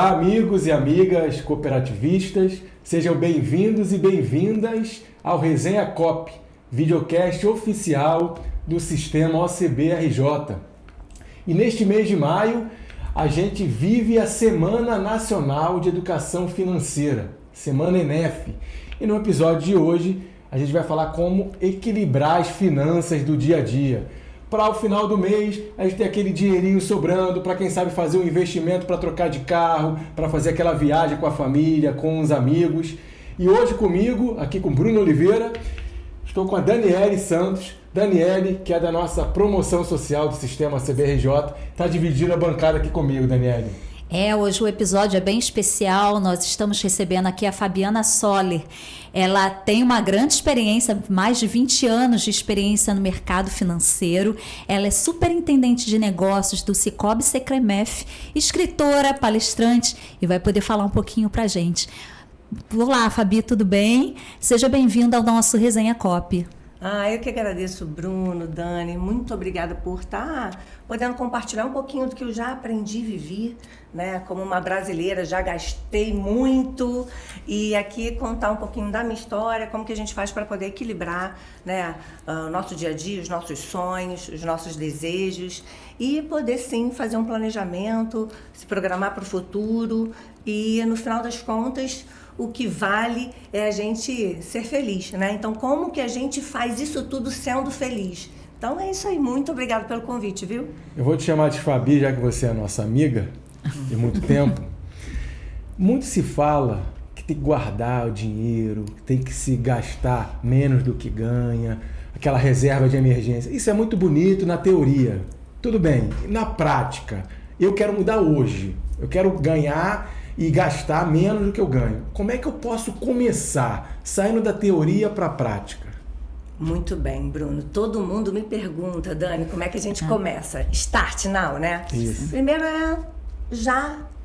Olá, amigos e amigas cooperativistas, sejam bem-vindos e bem-vindas ao Resenha COP, videocast oficial do Sistema OCB-RJ. E neste mês de maio, a gente vive a Semana Nacional de Educação Financeira, Semana ENEF. E no episódio de hoje, a gente vai falar como equilibrar as finanças do dia a dia. Para o final do mês, a gente ter aquele dinheirinho sobrando para quem sabe fazer um investimento para trocar de carro, para fazer aquela viagem com a família, com os amigos. E hoje comigo, aqui com Bruno Oliveira, estou com a Daniele Santos. Daniele, que é da nossa promoção social do Sistema OCB-RJ, está dividindo a bancada aqui comigo, Daniele. Hoje o episódio é bem especial, nós estamos recebendo aqui a Fabiana Soller. Ela tem uma grande experiência, mais de 20 anos de experiência no mercado financeiro. Ela é superintendente de negócios do Sicoob Secremef, escritora, palestrante e vai poder falar um pouquinho pra gente. Olá, Fabi, tudo bem? Seja bem-vinda ao nosso Resenha COP. Eu que agradeço, Bruno, Dani, muito obrigada por estar podendo compartilhar um pouquinho do que eu já aprendi e vivi, né? Como uma brasileira, já gastei muito e aqui contar um pouquinho da minha história, como que a gente faz para poder equilibrar, né, o nosso dia a dia, os nossos sonhos, os nossos desejos e poder sim fazer um planejamento, se programar para o futuro e no final das contas o que vale é a gente ser feliz, né? Então, como que a gente faz isso tudo sendo feliz? Então, é isso aí. Muito obrigada pelo convite, viu? Eu vou te chamar de Fabi, já que você é a nossa amiga de muito tempo. Muito se fala que tem que guardar o dinheiro, que tem que se gastar menos do que ganha, aquela reserva de emergência. Isso é muito bonito na teoria. Tudo bem. Na prática, eu quero mudar hoje. Eu quero ganhar e gastar menos do que eu ganho. Como é que eu posso começar, saindo da teoria para a prática? Muito bem, Bruno. Todo mundo me pergunta, Dani, como é que a gente começa? Start now, né? Isso. Primeiro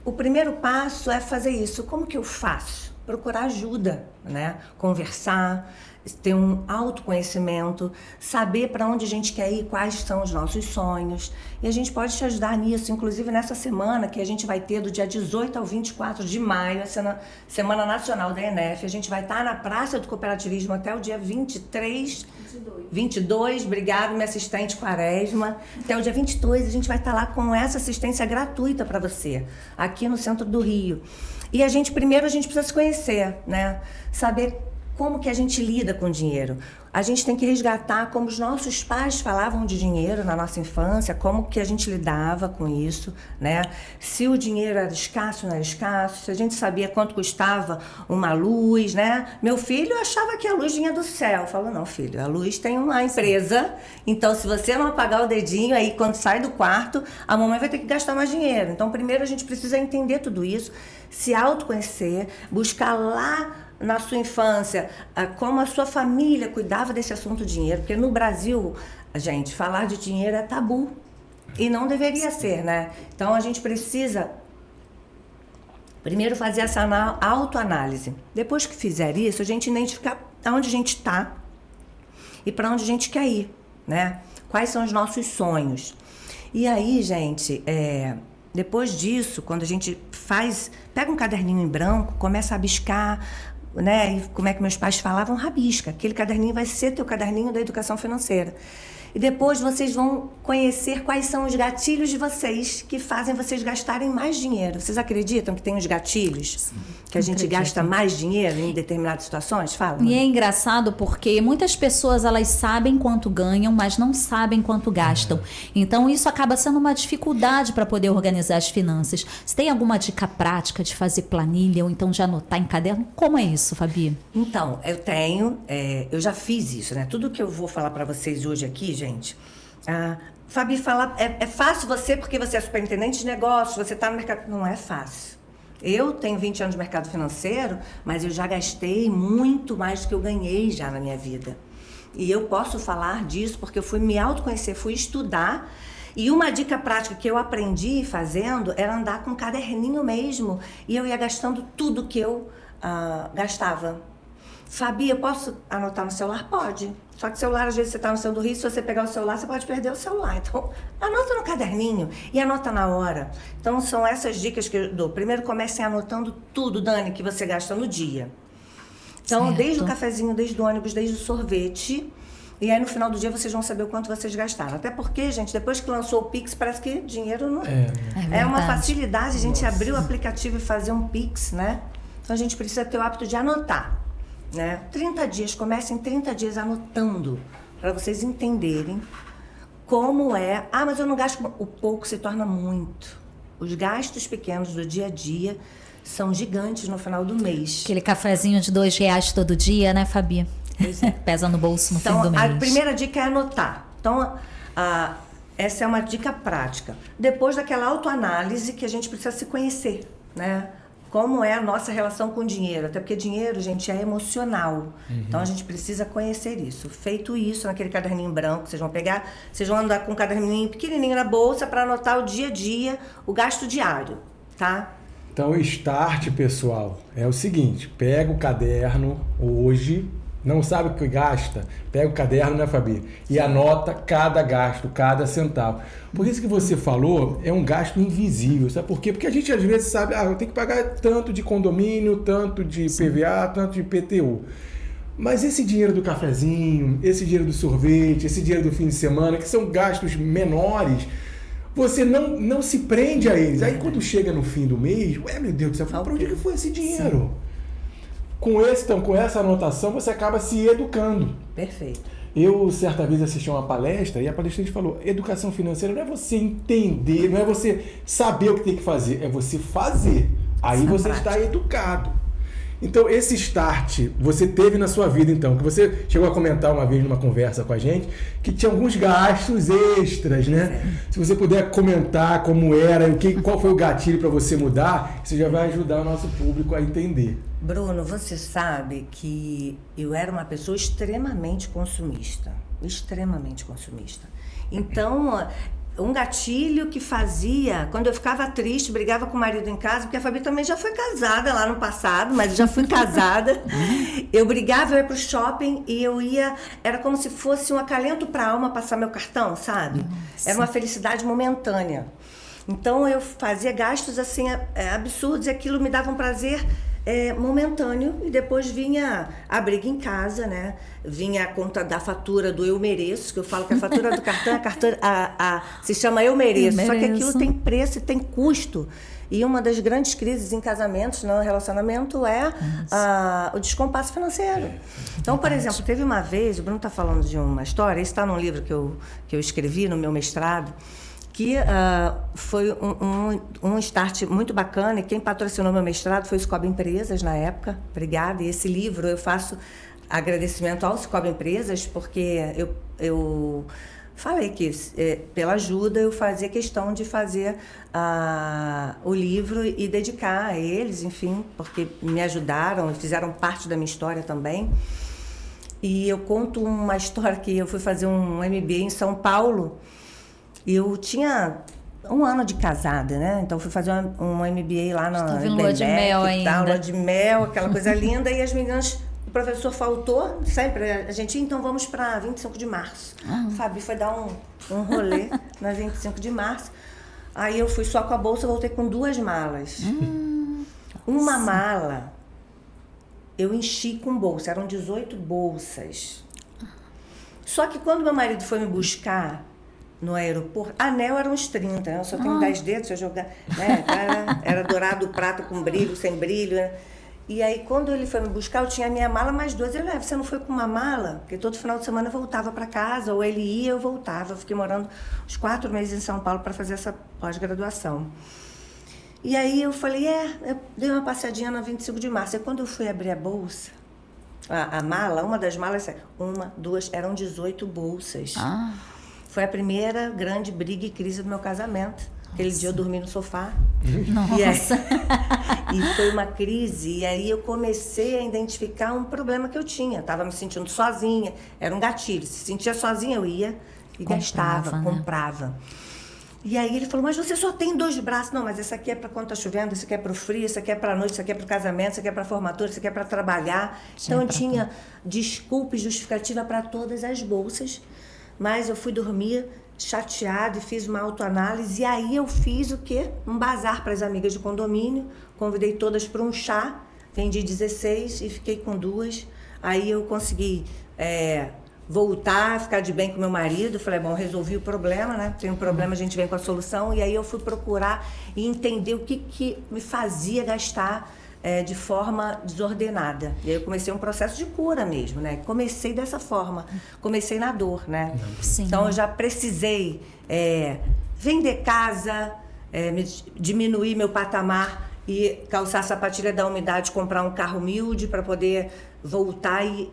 o primeiro passo é fazer isso. Como que eu faço? Procurar ajuda, né? Conversar, ter um autoconhecimento, saber para onde a gente quer ir, quais são os nossos sonhos. E a gente pode te ajudar nisso, inclusive nessa semana que a gente vai ter do dia 18 ao 24 de maio, a Semana Nacional da ENEF. A gente vai estar na Praça do Cooperativismo até o dia 22, obrigado, minha assistente Quaresma. Até o dia 22 a gente vai estar lá com essa assistência gratuita para você, aqui no centro do Rio. E primeiro a gente precisa se conhecer, né? Saber como que a gente lida com o dinheiro. A gente tem que resgatar como os nossos pais falavam de dinheiro na nossa infância, como que a gente lidava com isso, né? Se o dinheiro era escasso ou não era escasso, se a gente sabia quanto custava uma luz, né? Meu filho achava que a luz vinha do céu. Falou, não, filho, a luz tem uma empresa, então se você não apagar o dedinho, aí quando sai do quarto, a mamãe vai ter que gastar mais dinheiro. Então primeiro a gente precisa entender tudo isso, se autoconhecer, buscar lá na sua infância, como a sua família cuidava desse assunto dinheiro, porque no Brasil, gente, falar de dinheiro é tabu e não deveria ser, né? Então a gente precisa primeiro fazer essa autoanálise. Depois que fizer isso, a gente identificar aonde a gente está e para onde a gente quer ir, né? Quais são os nossos sonhos. E aí, gente, depois disso, quando a gente pega um caderninho em branco, começa a rabiscar, né? E como é que meus pais falavam, rabisca. Aquele caderninho vai ser teu caderninho da educação financeira. E depois vocês vão conhecer quais são os gatilhos de vocês que fazem vocês gastarem mais dinheiro. Vocês acreditam que tem uns gatilhos? Sim, que a gente gasta mais dinheiro em determinadas situações? Fala. E é engraçado porque muitas pessoas elas sabem quanto ganham, mas não sabem quanto gastam. Então isso acaba sendo uma dificuldade para poder organizar as finanças. Você tem alguma dica prática de fazer planilha ou então de anotar em caderno? Como é isso, Fabi? Então, eu tenho, eu já fiz isso, né? Tudo que eu vou falar para vocês hoje aqui, gente, Fabi fala, é fácil porque você é superintendente de negócios, você está no mercado. Não é fácil. Eu tenho 20 anos de mercado financeiro, mas eu já gastei muito mais do que eu ganhei já na minha vida. E eu posso falar disso porque eu fui me autoconhecer, fui estudar. E uma dica prática que eu aprendi fazendo era andar com um caderninho mesmo. E eu ia gastando tudo que eu gastava. Fabi, eu posso anotar no celular? Pode. Só que o celular, às vezes você está no centro do Rio, se você pegar o celular, você pode perder o celular. Então, anota no caderninho e anota na hora. Então, são essas dicas que eu dou. Primeiro, comecem anotando tudo, Dani, que você gasta no dia. Então, Certo. desde o cafezinho, desde o ônibus, desde o sorvete. E aí, no final do dia, vocês vão saber o quanto vocês gastaram. Até porque, gente, depois que lançou o Pix, parece que dinheiro não... É uma facilidade a gente abrir o aplicativo e fazer um Pix, né? Então, a gente precisa ter o hábito de anotar, né? 30 dias, comecem 30 dias anotando, para vocês entenderem como é... Ah, mas eu não gasto... O pouco se torna muito. Os gastos pequenos do dia a dia são gigantes no final do mês. Aquele cafezinho de R$2 todo dia, né, Fabi? Pois é. Pesa no bolso no fim do Então, mês. a primeira dica é anotar. Então, essa é uma dica prática. Depois daquela autoanálise que a gente precisa se conhecer, né? Como é a nossa relação com o dinheiro. Até porque dinheiro, gente, é emocional. Então, a gente precisa conhecer isso. Feito isso, naquele caderninho branco, vocês vão pegar, vocês vão andar com um caderninho pequenininho na bolsa para anotar o dia a dia, o gasto diário, tá? Então, o start, pessoal, é o seguinte: pega o caderno hoje, não sabe o que gasta, pega o caderno, né, Fabi? E anota cada gasto, cada centavo. Por isso que você falou, é um gasto invisível, sabe por quê? Porque a gente às vezes sabe, eu tenho que pagar tanto de condomínio, tanto de PVA, tanto de IPTU. Mas esse dinheiro do cafezinho, esse dinheiro do sorvete, esse dinheiro do fim de semana, que são gastos menores, você não se prende a eles. Aí quando chega no fim do mês, meu Deus do céu, para onde que foi esse dinheiro? Com essa anotação, você acaba se educando. Perfeito. Eu, certa vez, assisti uma palestra e a palestrante falou: educação financeira não é você entender, não é você saber o que tem que fazer, é você fazer. Aí você está educado. Então, esse start você teve na sua vida, então, que você chegou a comentar uma vez numa conversa com a gente, que tinha alguns gastos extras, né? Se você puder comentar como era, qual foi o gatilho para você mudar, isso já vai ajudar o nosso público a entender. Bruno, você sabe que eu era uma pessoa extremamente consumista. Então, um gatilho que fazia, quando eu ficava triste, brigava com o marido em casa, porque a Fabi também já foi casada lá no passado, mas eu já fui casada. Eu brigava, eu ia pro shopping e eu ia, era como se fosse um acalento pra alma passar meu cartão, sabe? Nossa. Era uma felicidade momentânea. Então eu fazia gastos assim absurdos e aquilo me dava um prazer momentâneo, e depois vinha a briga em casa, né? Vinha a conta da fatura do eu mereço, que eu falo que a fatura do cartão se chama eu mereço, só que aquilo tem preço e tem custo. E uma das grandes crises em casamentos, no relacionamento, é o descompasso financeiro. Então, por exemplo, teve uma vez, o Bruno está falando de uma história, isso está num livro que eu escrevi no meu mestrado, que foi um start muito bacana, e quem patrocinou meu mestrado foi o Cicobi Empresas na época. Obrigada. E esse livro eu faço agradecimento ao Cicobi Empresas, porque eu falei que, pela ajuda, eu fazia questão de fazer o livro e dedicar a eles, enfim, porque me ajudaram e fizeram parte da minha história também. E eu conto uma história que eu fui fazer um MBA em São Paulo. Eu tinha 1 ano de casada, né? Então fui fazer um MBA lá na lua de mel ainda. Lua de mel, aquela coisa linda. E as meninas, o professor faltou, sempre a gente, então vamos para 25 de março. Fabi foi dar um rolê na 25 de março. Aí eu fui só com a bolsa, voltei com 2 malas. Uma mala eu enchi com bolsa, eram 18 bolsas. Só que quando meu marido foi me buscar no aeroporto, anel eram uns 30, eu só tenho 10 dedos, se eu jogar, né? Era dourado, prata, com brilho, sem brilho, né? E aí, quando ele foi me buscar, eu tinha a minha mala mais 2. Ele, você não foi com uma mala? Porque todo final de semana eu voltava para casa, ou ele ia, eu voltava. Eu fiquei morando uns 4 meses em São Paulo para fazer essa pós-graduação. E aí eu falei, eu dei uma passeadinha na 25 de março. E quando eu fui abrir a bolsa, a mala, uma das malas, 1, 2, eram 18 bolsas. Foi a primeira grande briga e crise do meu casamento. Aquele dia eu dormi no sofá. Nossa! E foi uma crise. E aí eu comecei a identificar um problema que eu tinha. Estava me sentindo sozinha. Era um gatilho. Se sentia sozinha, eu ia e gastava, comprava. E aí ele falou, mas você só tem 2 braços. Não, mas esse aqui é para quando tá chovendo, esse aqui é para o frio, esse aqui é para a noite, esse aqui é para o casamento, esse aqui é para a formatura, esse aqui é para trabalhar. Então eu tinha desculpa e justificativa para todas as bolsas, mas eu fui dormir chateada e fiz uma autoanálise. E aí eu fiz o quê? Um bazar para as amigas do condomínio, convidei todas para um chá, vendi 16 e fiquei com 2. Aí eu consegui... voltar, ficar de bem com meu marido. Falei, bom, resolvi o problema, né? Tem um problema, a gente vem com a solução. E aí eu fui procurar e entender o que me fazia gastar de forma desordenada. E aí eu comecei um processo de cura mesmo, né? Comecei dessa forma, comecei na dor, né? Sim. Então eu já precisei vender casa, diminuir meu patamar e calçar a sapatilha da umidade, comprar um carro humilde para poder voltar e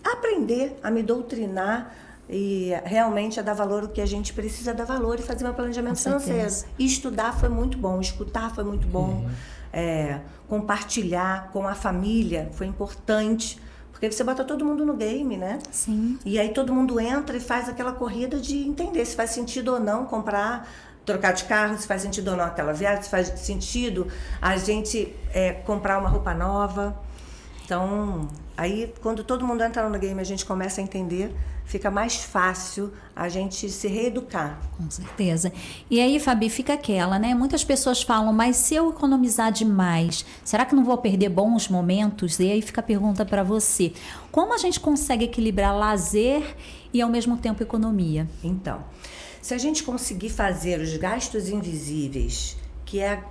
aprender a me doutrinar e realmente a dar valor ao que a gente precisa dar valor e fazer meu planejamento financeiro. E estudar foi muito bom, escutar foi muito bom, compartilhar com a família foi importante, porque você bota todo mundo no game, né? Sim. E aí todo mundo entra e faz aquela corrida de entender se faz sentido ou não trocar de carro, se faz sentido ou não aquela viagem, se faz sentido a gente comprar uma roupa nova. Então, aí quando todo mundo entra no game, a gente começa a entender, fica mais fácil a gente se reeducar. Com certeza. E aí, Fabi, fica aquela, né? Muitas pessoas falam, mas se eu economizar demais, será que não vou perder bons momentos? E aí fica a pergunta para você. Como a gente consegue equilibrar lazer e ao mesmo tempo economia? Então, se a gente conseguir fazer os gastos invisíveis, que é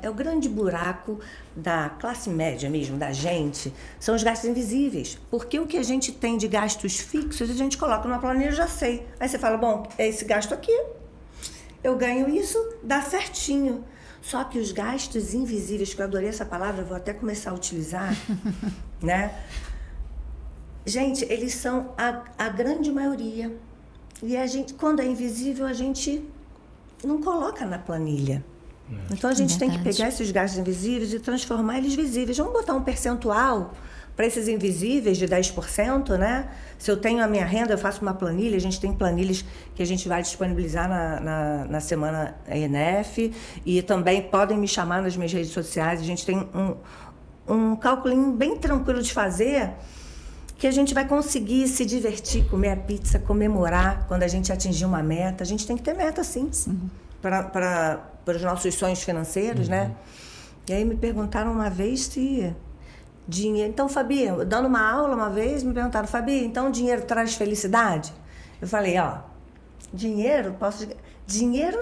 o grande buraco da classe média mesmo, da gente, são os gastos invisíveis. Porque o que a gente tem de gastos fixos, a gente coloca numa planilha, eu já sei. Aí você fala, bom, é esse gasto aqui, eu ganho isso, dá certinho. Só que os gastos invisíveis, que eu adorei essa palavra, vou até começar a utilizar, né? Gente, eles são a grande maioria. E a gente, quando é invisível, a gente não coloca na planilha. Então a gente tem que pegar esses gastos invisíveis e transformar eles visíveis. Vamos botar um percentual para esses invisíveis de 10%, né? Se eu tenho a minha renda, eu faço uma planilha. A gente tem planilhas que a gente vai disponibilizar na semana ENF, e também podem me chamar nas minhas redes sociais. A gente tem um cálculo bem tranquilo de fazer, que a gente vai conseguir se divertir, comer a pizza, comemorar quando a gente atingir uma meta. A gente tem que ter meta, sim. Para os nossos sonhos financeiros, né? E aí me perguntaram uma vez se dinheiro... Então, Fabi, dando uma aula uma vez, me perguntaram, Fabi, então dinheiro traz felicidade? Eu falei, dinheiro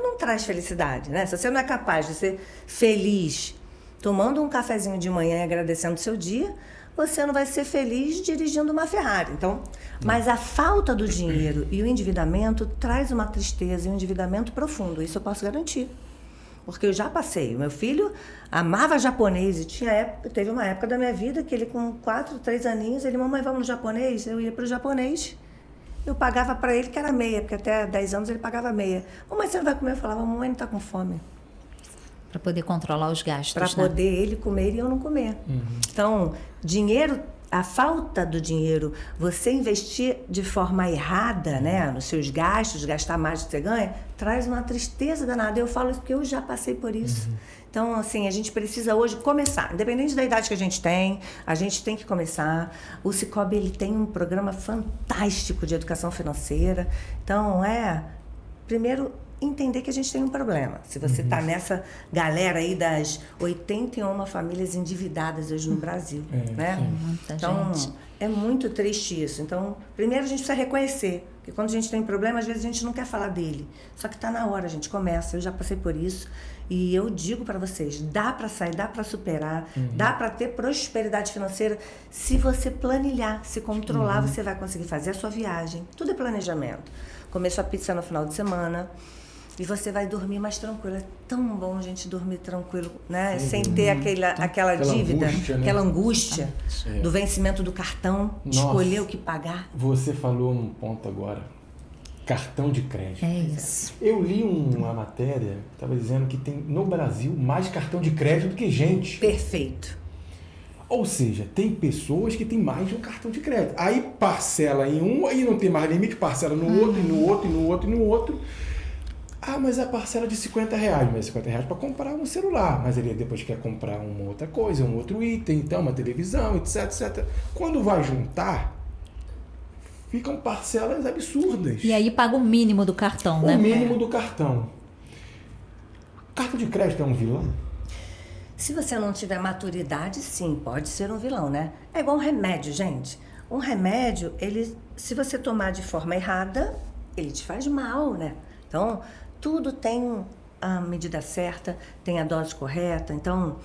não traz felicidade, né? Se você não é capaz de ser feliz tomando um cafezinho de manhã e agradecendo o seu dia, você não vai ser feliz dirigindo uma Ferrari. Então, mas a falta do dinheiro e o endividamento traz uma tristeza e um endividamento profundo. Isso eu posso garantir. Porque eu já passei. O meu filho amava japonês e teve uma época da minha vida que ele com 4, 3 aninhos, ele, mamãe, vamos no japonês? Eu ia para o japonês, eu pagava para ele que era meia, porque até 10 anos ele pagava meia. Mamãe, você não vai comer? Eu falava, mamãe, não está com fome. Para poder controlar os gastos, para poder ele comer e eu não comer. Então, dinheiro, a falta do dinheiro, você investir de forma errada, né, nos seus gastos, gastar mais do que você ganha, traz uma tristeza danada. Eu falo isso porque eu já passei por isso. Então, assim, a gente precisa hoje começar. Independente da idade que a gente tem que começar. O Cicobi, ele tem um programa fantástico de educação financeira. Então, primeiro, entender que a gente tem um problema. Se você está nessa galera aí das 81 famílias endividadas hoje no Brasil, né? Então, é muito triste isso. Então, primeiro a gente precisa reconhecer que quando a gente tem problema, às vezes a gente não quer falar dele. Só que está na hora, a gente começa. Eu já passei por isso e eu digo para vocês, dá para sair, dá para superar, dá para ter prosperidade financeira. Se você planilhar, se controlar, você vai conseguir fazer a sua viagem. Tudo é planejamento. Comer sua pizza no final de semana. E você vai dormir mais tranquilo. É tão bom a gente dormir tranquilo, né? Sem ter aquela dívida, angústia, né? Aquela angústia do vencimento do cartão, de escolher o que pagar. Você falou um ponto agora, cartão de crédito. É isso. Eu li uma matéria que estava dizendo que tem no Brasil mais cartão de crédito do que gente. Perfeito. Ou seja, tem pessoas que têm mais de um cartão de crédito. Aí parcela em um, aí não tem mais limite, parcela no outro, e no outro, e no outro, e no outro. Ah, mas a parcela de R$50, mas R$50 para comprar um celular, mas ele depois quer comprar uma outra coisa, um outro item, então uma televisão, etc, etc. Quando vai juntar, ficam parcelas absurdas. E aí paga o mínimo do cartão, né? O mínimo do cartão. Cartão de crédito é um vilão? Se você não tiver maturidade, sim, pode ser um vilão, né? É igual um remédio, gente. Um remédio, se você tomar de forma errada, ele te faz mal, né? Então, tudo tem a medida certa, tem a dose correta. Então,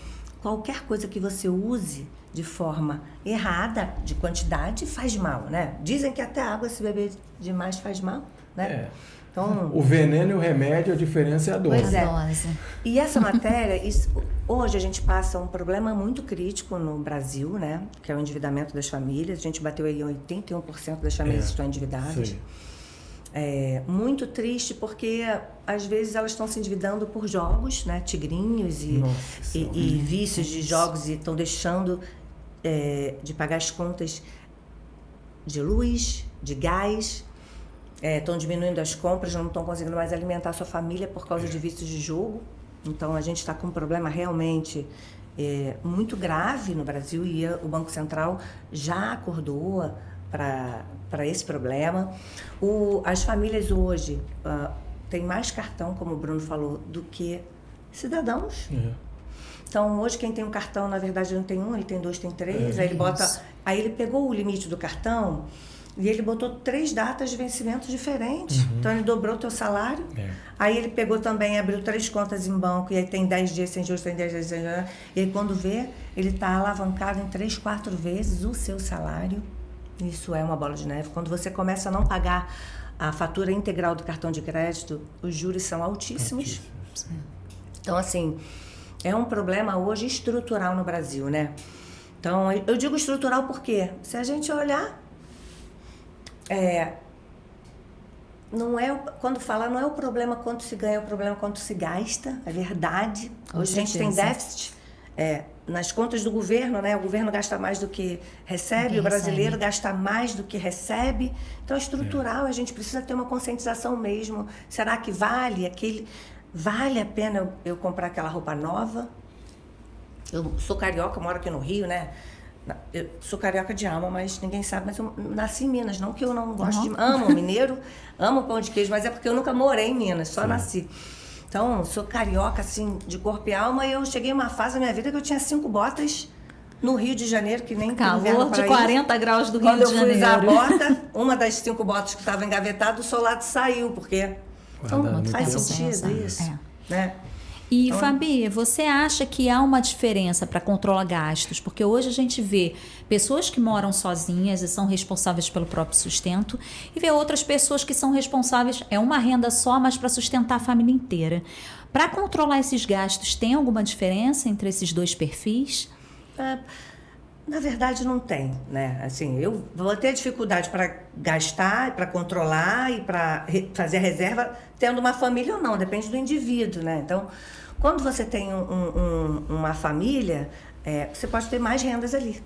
qualquer coisa que você use de forma errada, de quantidade, faz mal, né? Dizem que até água, se beber demais, faz mal, né? Então, o veneno e o remédio, a diferença é a dose. Pois é. E essa matéria, hoje a gente passa um problema muito crítico no Brasil, né? Que é o endividamento das famílias. A gente bateu aí 81% das famílias estão endividadas. É muito triste porque às vezes elas estão se endividando por jogos, né? Tigrinhos e vícios de jogos e estão deixando de pagar as contas de luz, de gás. Estão diminuindo as compras, não estão conseguindo mais alimentar a sua família por causa de vícios de jogo. Então, a gente está com um problema realmente muito grave no Brasil e o Banco Central já acordou para esse problema. As famílias hoje têm mais cartão, como o Bruno falou, do que cidadãos. Então, hoje quem tem um cartão, na verdade, não tem um, ele tem dois, tem três. Aí ele pegou o limite do cartão e ele botou 3 datas de vencimento diferentes. Então, ele dobrou o teu salário. Aí ele pegou também, abriu 3 contas em banco, e aí tem 10 dias sem juros, tem 10 dias sem juros. E aí, quando vê, ele está alavancado em 3, 4 vezes o seu salário. Isso é uma bola de neve. Quando você começa a não pagar a fatura integral do cartão de crédito, os juros são altíssimos. Então, assim, é um problema hoje estrutural no Brasil, né? Então, eu digo estrutural porque, se a gente olhar, quando fala, não é o problema quanto se ganha, é o problema quanto se gasta, é verdade. Hoje a gente tem déficit nas contas do governo, né? O governo gasta mais do que recebe, o brasileiro gasta mais do que recebe. Então, é estrutural, a gente precisa ter uma conscientização mesmo. Será que vale a pena eu comprar aquela roupa nova? Eu sou carioca, moro aqui no Rio, né? Eu sou carioca de alma, mas ninguém sabe, mas eu nasci em Minas, não que eu não gosto de... Amo mineiro, amo pão de queijo, mas é porque eu nunca morei em Minas, só nasci. Então, sou carioca, assim, de corpo e alma, e eu cheguei numa fase da minha vida que eu tinha 5 botas no Rio de Janeiro, que nem calor de 40 graus do Rio de Janeiro. Quando eu fui usar a bota, uma das 5 botas que estava engavetada, o solado saiu, porque... Então, faz sentido isso, né? E, Fabi, você acha que há uma diferença para controlar gastos? Porque hoje a gente vê pessoas que moram sozinhas e são responsáveis pelo próprio sustento e vê outras pessoas que são responsáveis, é uma renda só, mas para sustentar a família inteira. Para controlar esses gastos, tem alguma diferença entre esses dois perfis? Na verdade, não tem, né? Assim, eu vou ter dificuldade para gastar, para controlar e para fazer a reserva tendo uma família ou não, depende do indivíduo, né? Então, quando você tem uma família, você pode ter mais rendas ali,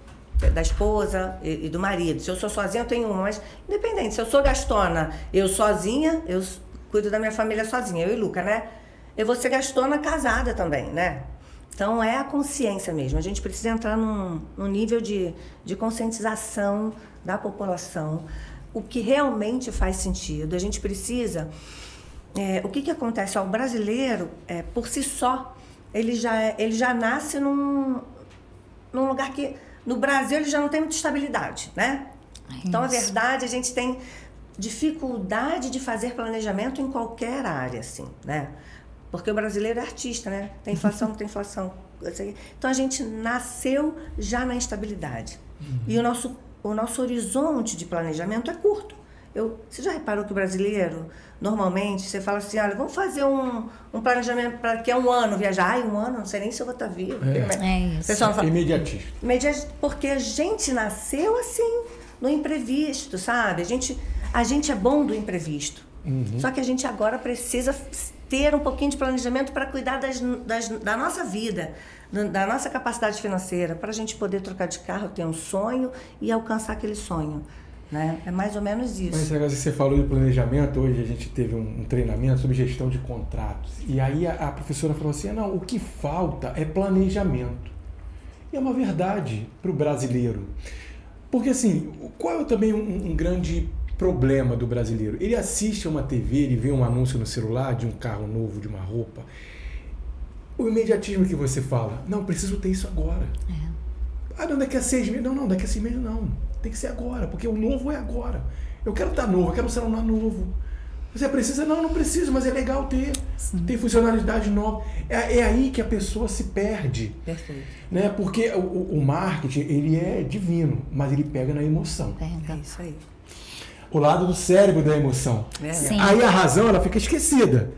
da esposa e do marido. Se eu sou sozinha, eu tenho uma, mas independente. Se eu sou gastona, eu sozinha, eu cuido da minha família sozinha, eu e Luca, né? Eu vou ser gastona casada também, né? Então, é a consciência mesmo. A gente precisa entrar num nível de conscientização da população, o que realmente faz sentido. A gente precisa... o que acontece? O brasileiro, por si só, ele já nasce num lugar que... No Brasil, ele já não tem muita estabilidade, né? Então, a verdade, a gente tem dificuldade de fazer planejamento em qualquer área, assim, né? Porque o brasileiro é artista, né? Tem inflação, não tem inflação. Então, a gente nasceu já na instabilidade. E o nosso horizonte de planejamento é curto. Você já reparou que o brasileiro, normalmente, você fala assim, olha, vamos fazer um planejamento para daqui a um ano viajar. Um ano, não sei nem se eu vou estar vivo. Isso. Pessoal fala, imediatista. Porque a gente nasceu assim, no imprevisto, sabe? A gente é bom do imprevisto. Só que a gente agora precisa ter um pouquinho de planejamento para cuidar da nossa vida, da nossa capacidade financeira, para a gente poder trocar de carro, ter um sonho e alcançar aquele sonho. né? É mais ou menos isso. Mas esse negócio que você falou de planejamento, hoje a gente teve um treinamento sobre gestão de contratos. E aí a professora falou assim, não, o que falta é planejamento. E é uma verdade para o brasileiro. Porque assim, qual é também um grande problema do brasileiro? Ele assiste a uma TV, ele vê um anúncio no celular de um carro novo, de uma roupa. O imediatismo que você fala, não, preciso ter isso agora. Não, daqui a 6 meses. Não, daqui a 6 meses não. Tem que ser agora, porque o novo é agora. Eu quero estar novo, eu quero um celular novo. Você precisa? Não preciso, mas é legal ter. Sim. Tem funcionalidade nova. É aí que a pessoa se perde. Perfeito. Né? Porque o marketing, ele é divino, mas ele pega na emoção. É isso aí. O lado do cérebro da emoção. Sim. Aí a razão, ela fica esquecida.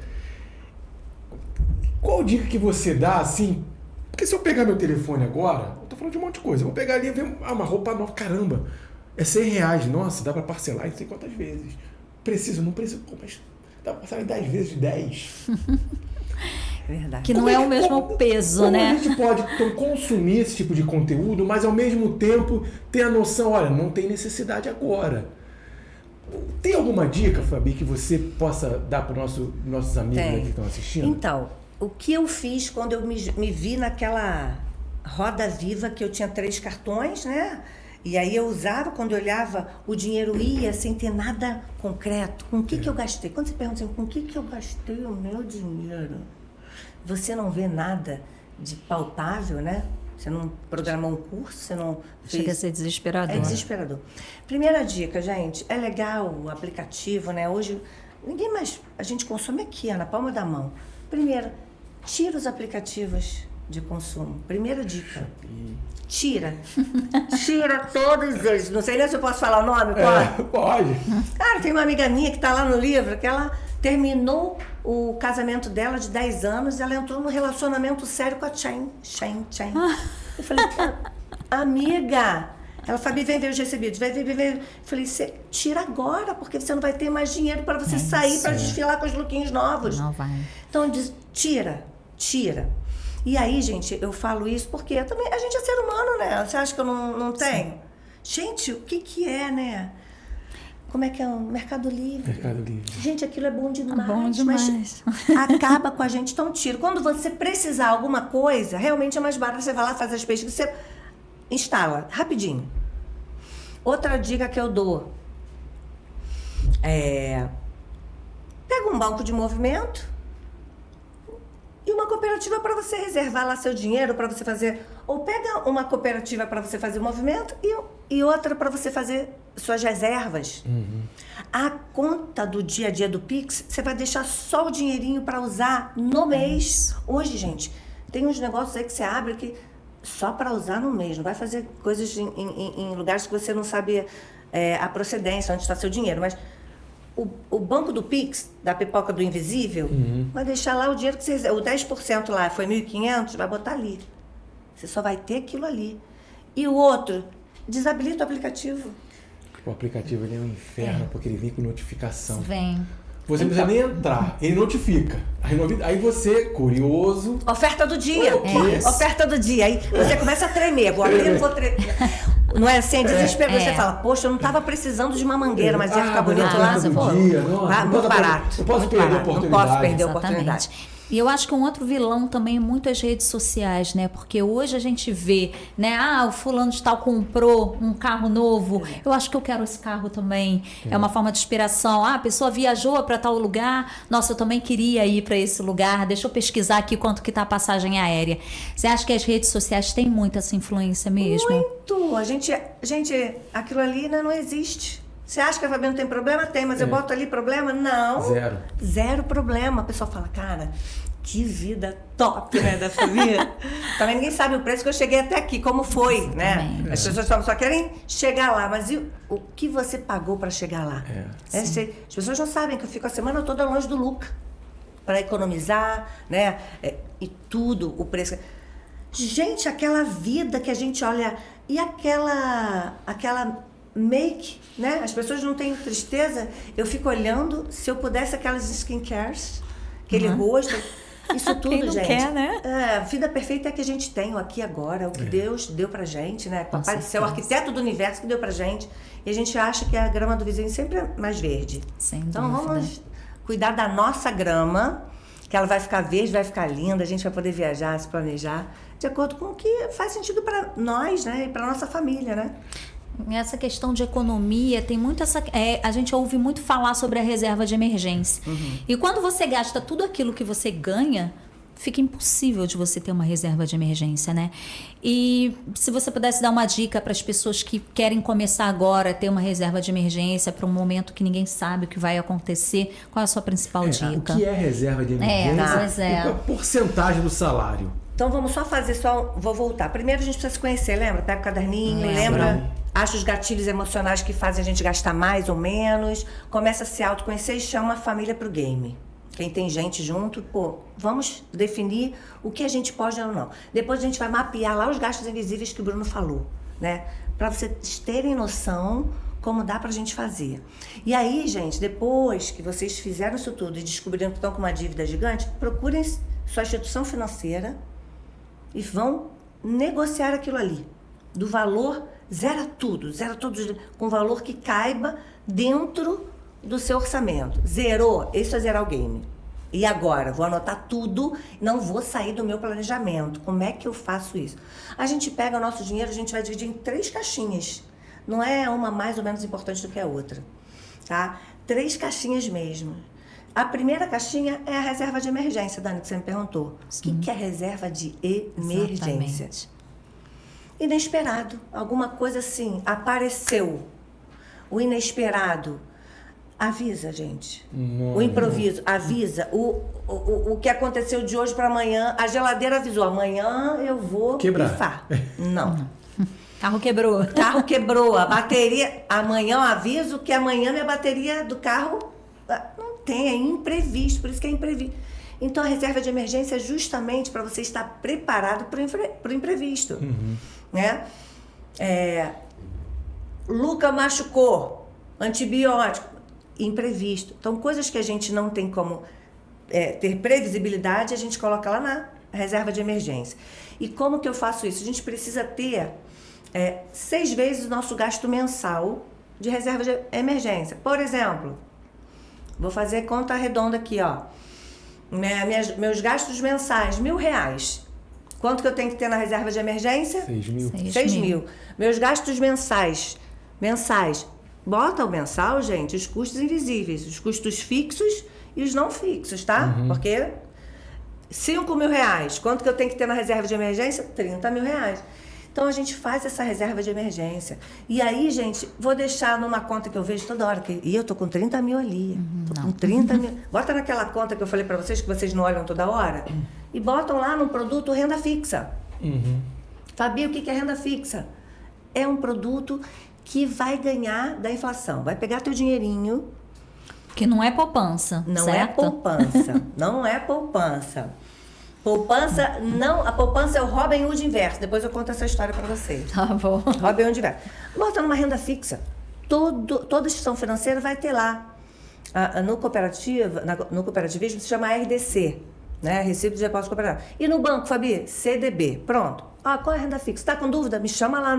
Qual dica que você dá, assim? Porque se eu pegar meu telefone agora, eu tô falando de um monte de coisa. Eu vou pegar ali e ver uma roupa nova. Caramba, é R$100. Nossa, dá pra parcelar em não sei quantas vezes. Preciso, não preciso. Pô, mas dá pra parcelar em 10 vezes de 10. Verdade. Que não é o mesmo peso, como né? a gente pode então, consumir esse tipo de conteúdo, mas ao mesmo tempo ter a noção, olha, não tem necessidade agora. Tem alguma dica, Fabi, que você possa dar para nossos amigos aqui que estão assistindo? Então, o que eu fiz quando eu me vi naquela roda viva que eu tinha 3 cartões, né? E aí eu usava, quando eu olhava, o dinheiro ia sem ter nada concreto. Com o que eu gastei? Quando você pergunta assim, com o que eu gastei o meu dinheiro? Você não vê nada de palpável, né? Você não programou um curso, você não fez... Chega a ser desesperador. É desesperador. Primeira dica, gente, é legal o aplicativo, né? Hoje, ninguém mais... A gente consome aqui, ó, na palma da mão. Primeiro, tira os aplicativos de consumo. Primeira dica. Tira. Tira todos eles. Não sei nem se eu posso falar o nome, pode? Pode. Cara, tem uma amiga minha que tá lá no livro, que ela terminou o casamento dela de 10 anos e ela entrou num relacionamento sério com a Chain. Eu falei, amiga... Ela, Fabi, vem ver os recebidos, vem. Eu falei, você tira agora, porque você não vai ter mais dinheiro para você sair, para desfilar com os lookinhos novos. Não vai. Então, tira. E aí, gente, eu falo isso porque também a gente é ser humano, né? Você acha que eu não tenho? Sim. Gente, o que é, né? Como é que é o Mercado Livre? Mercado Livre. Gente, aquilo é bom demais. Bom demais. Mas acaba com a gente, então tira. Quando você precisar alguma coisa, realmente é mais barato. Você vai lá, faz as pesquisas, você instala, rapidinho. Outra dica que eu dou é... Pega um banco de movimento e uma cooperativa para você reservar lá seu dinheiro, para você fazer... Ou pega uma cooperativa para você fazer o movimento e outra para você fazer suas reservas. Uhum. A conta do dia a dia do Pix, você vai deixar só o dinheirinho para usar no mês. Hoje, gente, tem uns negócios aí que você abre que só para usar no mês. Não vai fazer coisas em lugares que você não sabe a procedência, onde está seu dinheiro. Mas o banco do Pix, da pipoca do invisível, vai deixar lá o dinheiro que você... O 10% lá foi 1.500, vai botar ali. Você só vai ter aquilo ali. E o outro, desabilita o aplicativo. O aplicativo ele é um inferno, porque ele vem com notificação. Vem. Você não precisa nem entrar, ele notifica. Aí você, curioso... Oferta do dia. O quê? Oferta do dia. Aí você começa a tremer. Vou abrir, não vou tremer. Não é assim? Desespero. Você fala, poxa, eu não estava precisando de uma mangueira, mas ia ficar bonito lá. Oferta do dia. Muito barato. Eu posso perder a oportunidade. Não posso perder a oportunidade. E eu acho que um outro vilão também é muito as redes sociais, né? Porque hoje a gente vê, né? O fulano de tal comprou um carro novo. Eu acho que eu quero esse carro também. É uma forma de inspiração. A pessoa viajou para tal lugar. Nossa, eu também queria ir para esse lugar. Deixa eu pesquisar aqui quanto que tá a passagem aérea. Você acha que as redes sociais têm muito essa influência mesmo? Muito. Gente, aquilo ali não existe. Você acha que a Fabi não tem problema? Tem, mas eu boto ali problema? Não. Zero problema. A pessoa fala, cara, que vida top, né, da Fabi? Também ninguém sabe o preço que eu cheguei até aqui, como foi, né? As pessoas só querem chegar lá, mas e o que você pagou para chegar lá? As pessoas não sabem que eu fico a semana toda longe do Luca para economizar, né? E tudo, o preço. Gente, aquela vida que a gente olha e aquela make, né? As pessoas não têm tristeza. Eu fico olhando, se eu pudesse aquelas skincares, aquele rosto. Isso tudo, Quem não gente. quer, né? A vida perfeita é que a gente tem o aqui e agora, o que Deus deu pra gente, né? Papai do céu, o arquiteto do universo que deu pra gente. E a gente acha que a grama do vizinho sempre é mais verde. Sem Então dúvida. vamos cuidar da nossa grama, que ela vai ficar verde, vai ficar linda, a gente vai poder viajar, se planejar, de acordo com o que faz sentido para nós, né? E para nossa família, né? Essa questão de economia, tem muito a gente ouve muito falar sobre a reserva de emergência. E quando você gasta tudo aquilo que você ganha, fica impossível de você ter uma reserva de emergência, né? E se você pudesse dar uma dica para as pessoas que querem começar agora a ter uma reserva de emergência para um momento que ninguém sabe o que vai acontecer, qual é a sua principal dica? O que é reserva de emergência? Pois é. Qual a porcentagem do salário? Então vamos só fazer, vou voltar. Primeiro a gente precisa se conhecer, lembra? Pega o caderninho, Lembro. lembra? Acha os gatilhos emocionais que fazem a gente gastar mais ou menos. Começa a se autoconhecer e chama a família pro game. Quem tem gente junto, vamos definir o que a gente pode ou não. Depois a gente vai mapear lá os gastos invisíveis que o Bruno falou, né? Para vocês terem noção como dá pra gente fazer. E aí, gente, depois que vocês fizeram isso tudo e descobriram que estão com uma dívida gigante, procurem sua instituição financeira e vão negociar aquilo ali. Do valor, zera tudo com valor que caiba dentro do seu orçamento. Zerou, isso é zerar o game. E agora? Vou anotar tudo, não vou sair do meu planejamento. Como é que eu faço isso? A gente pega o nosso dinheiro, a gente vai dividir em 3 caixinhas. Não é uma mais ou menos importante do que a outra, tá? 3 caixinhas mesmo. A primeira caixinha é a reserva de emergência, Dani, que você me perguntou. Sim. O que é reserva de emergência? Exatamente. Inesperado. Alguma coisa assim, apareceu. O inesperado. Avisa, gente. O improviso, avisa. O que aconteceu de hoje para amanhã, a geladeira avisou. Amanhã eu vou Quebrar. pifar. Não. Carro quebrou. Carro quebrou, a bateria. Amanhã eu aviso que amanhã minha bateria do carro não tem, é imprevisto, por isso que é imprevisto. Então a reserva de emergência é justamente para você estar preparado para o imprevisto. Né? Luca machucou, antibiótico, imprevisto. Então coisas que a gente não tem como ter previsibilidade, a gente coloca lá na reserva de emergência. E como que eu faço isso? A gente precisa ter 6 vezes o nosso gasto mensal de reserva de emergência. Por exemplo, vou fazer conta redonda aqui, ó. Meus gastos mensais, R$1.000. Quanto que eu tenho que ter na reserva de emergência? 6 mil. 6 mil. Meus gastos mensais. Bota o mensal, gente, os custos invisíveis, os custos fixos e os não fixos, tá? Porque R$5.000. Quanto que eu tenho que ter na reserva de emergência? R$30.000. Então a gente faz essa reserva de emergência. E aí, gente, vou deixar numa conta que eu vejo toda hora. E eu tô com 30 mil ali. Tô com 30 mil. Bota naquela conta que eu falei pra vocês, que vocês não olham toda hora. E botam lá no produto renda fixa. Fabi, o que é renda fixa? É um produto que vai ganhar da inflação. Vai pegar teu dinheirinho. Que não é poupança, Não certo? é poupança. Não é poupança. Poupança, não, a poupança é o Robin Hood inverso. Depois eu conto essa história pra vocês. Tá bom. Robin Hood inverso. Bota numa renda fixa. Toda instituição financeira vai ter lá. No cooperativismo se chama RDC, né? Recibo de Depósito Cooperativo. E no banco, Fabi? CDB. Pronto. Qual é a renda fixa? Tá com dúvida? Me chama lá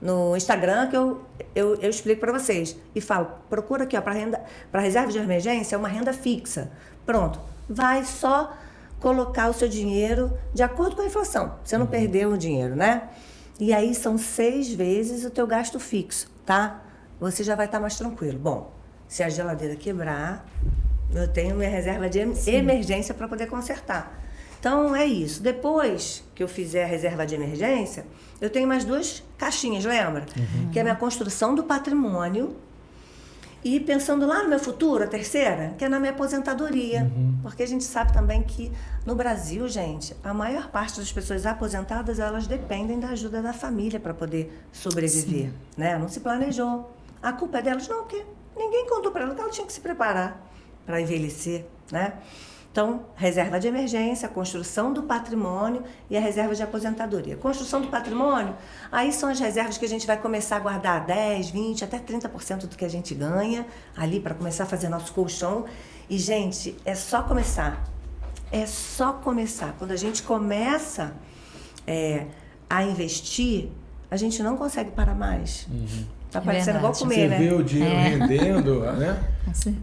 no Instagram que eu explico para vocês. E falo, procura aqui, ó, para reserva de emergência, é uma renda fixa. Pronto. Vai só colocar o seu dinheiro de acordo com a inflação. Você não perdeu o dinheiro, né? E aí são 6 vezes o teu gasto fixo, tá? Você já vai estar mais tranquilo. Bom, se a geladeira quebrar, eu tenho minha reserva de emergência para poder consertar. Então, é isso. Depois que eu fizer a reserva de emergência, eu tenho mais 2 caixinhas, lembra? Que é a minha construção do patrimônio e pensando lá no meu futuro, a terceira, que é na minha aposentadoria. Porque a gente sabe também que no Brasil, gente, a maior parte das pessoas aposentadas, elas dependem da ajuda da família para poder sobreviver, né? Não se planejou. A culpa é delas? Não, porque ninguém contou para ela que ela tinha que se preparar para envelhecer, né? Então, reserva de emergência, construção do patrimônio e a reserva de aposentadoria. Construção do patrimônio, aí são as reservas que a gente vai começar a guardar 10, 20, até 30% do que a gente ganha ali para começar a fazer nosso colchão. E, gente, é só começar. é só começar. Quando a gente começa a investir, a gente não consegue parar mais. Tá parecendo igual comer, você né? Você vê o dinheiro rendendo, né?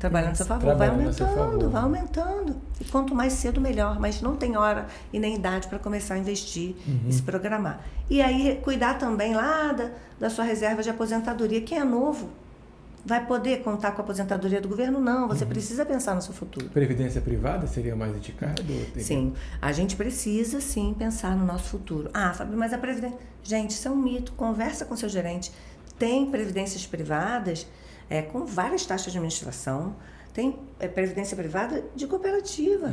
Trabalhando a seu favor, vai aumentando. E quanto mais cedo, melhor. Mas não tem hora e nem idade para começar a investir e se programar. E aí, cuidar também lá da sua reserva de aposentadoria. Quem é novo vai poder contar com a aposentadoria do governo? Não, você precisa pensar no seu futuro. Previdência privada seria mais indicado? Sim, a gente precisa sim pensar no nosso futuro. Ah, Fábio, mas a previdência... Gente, isso é um mito. Conversa com seu gerente. Tem previdências privadas com várias taxas de administração. Tem previdência privada de cooperativa.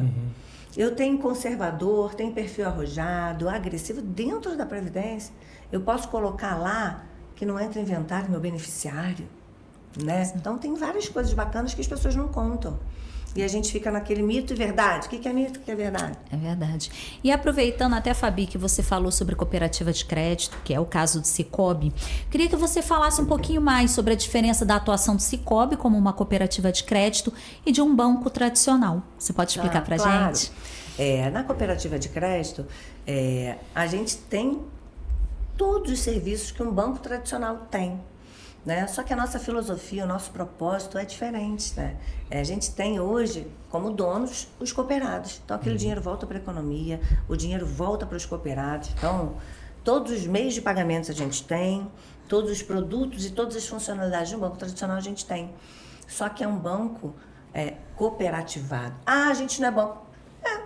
Eu tenho conservador, tem perfil arrojado, agressivo dentro da previdência. Eu posso colocar lá que não entra em inventário meu beneficiário, né? Então tem várias coisas bacanas que as pessoas não contam. E a gente fica naquele mito e verdade. O que é mito e o que é verdade? É verdade. E aproveitando até, Fabi, que você falou sobre cooperativa de crédito, que é o caso do Sicoob, queria que você falasse um pouquinho mais sobre a diferença da atuação do Sicoob como uma cooperativa de crédito e de um banco tradicional. Você pode explicar pra gente? Na cooperativa de crédito, a gente tem todos os serviços que um banco tradicional tem. Né? Só que a nossa filosofia, o nosso propósito é diferente. Né? A gente tem hoje, como donos, os cooperados. Então, aquele dinheiro volta para a economia, o dinheiro volta para os cooperados. Então, todos os meios de pagamentos a gente tem, todos os produtos e todas as funcionalidades de um banco tradicional a gente tem. Só que é um banco cooperativado. Ah, a gente não é banco.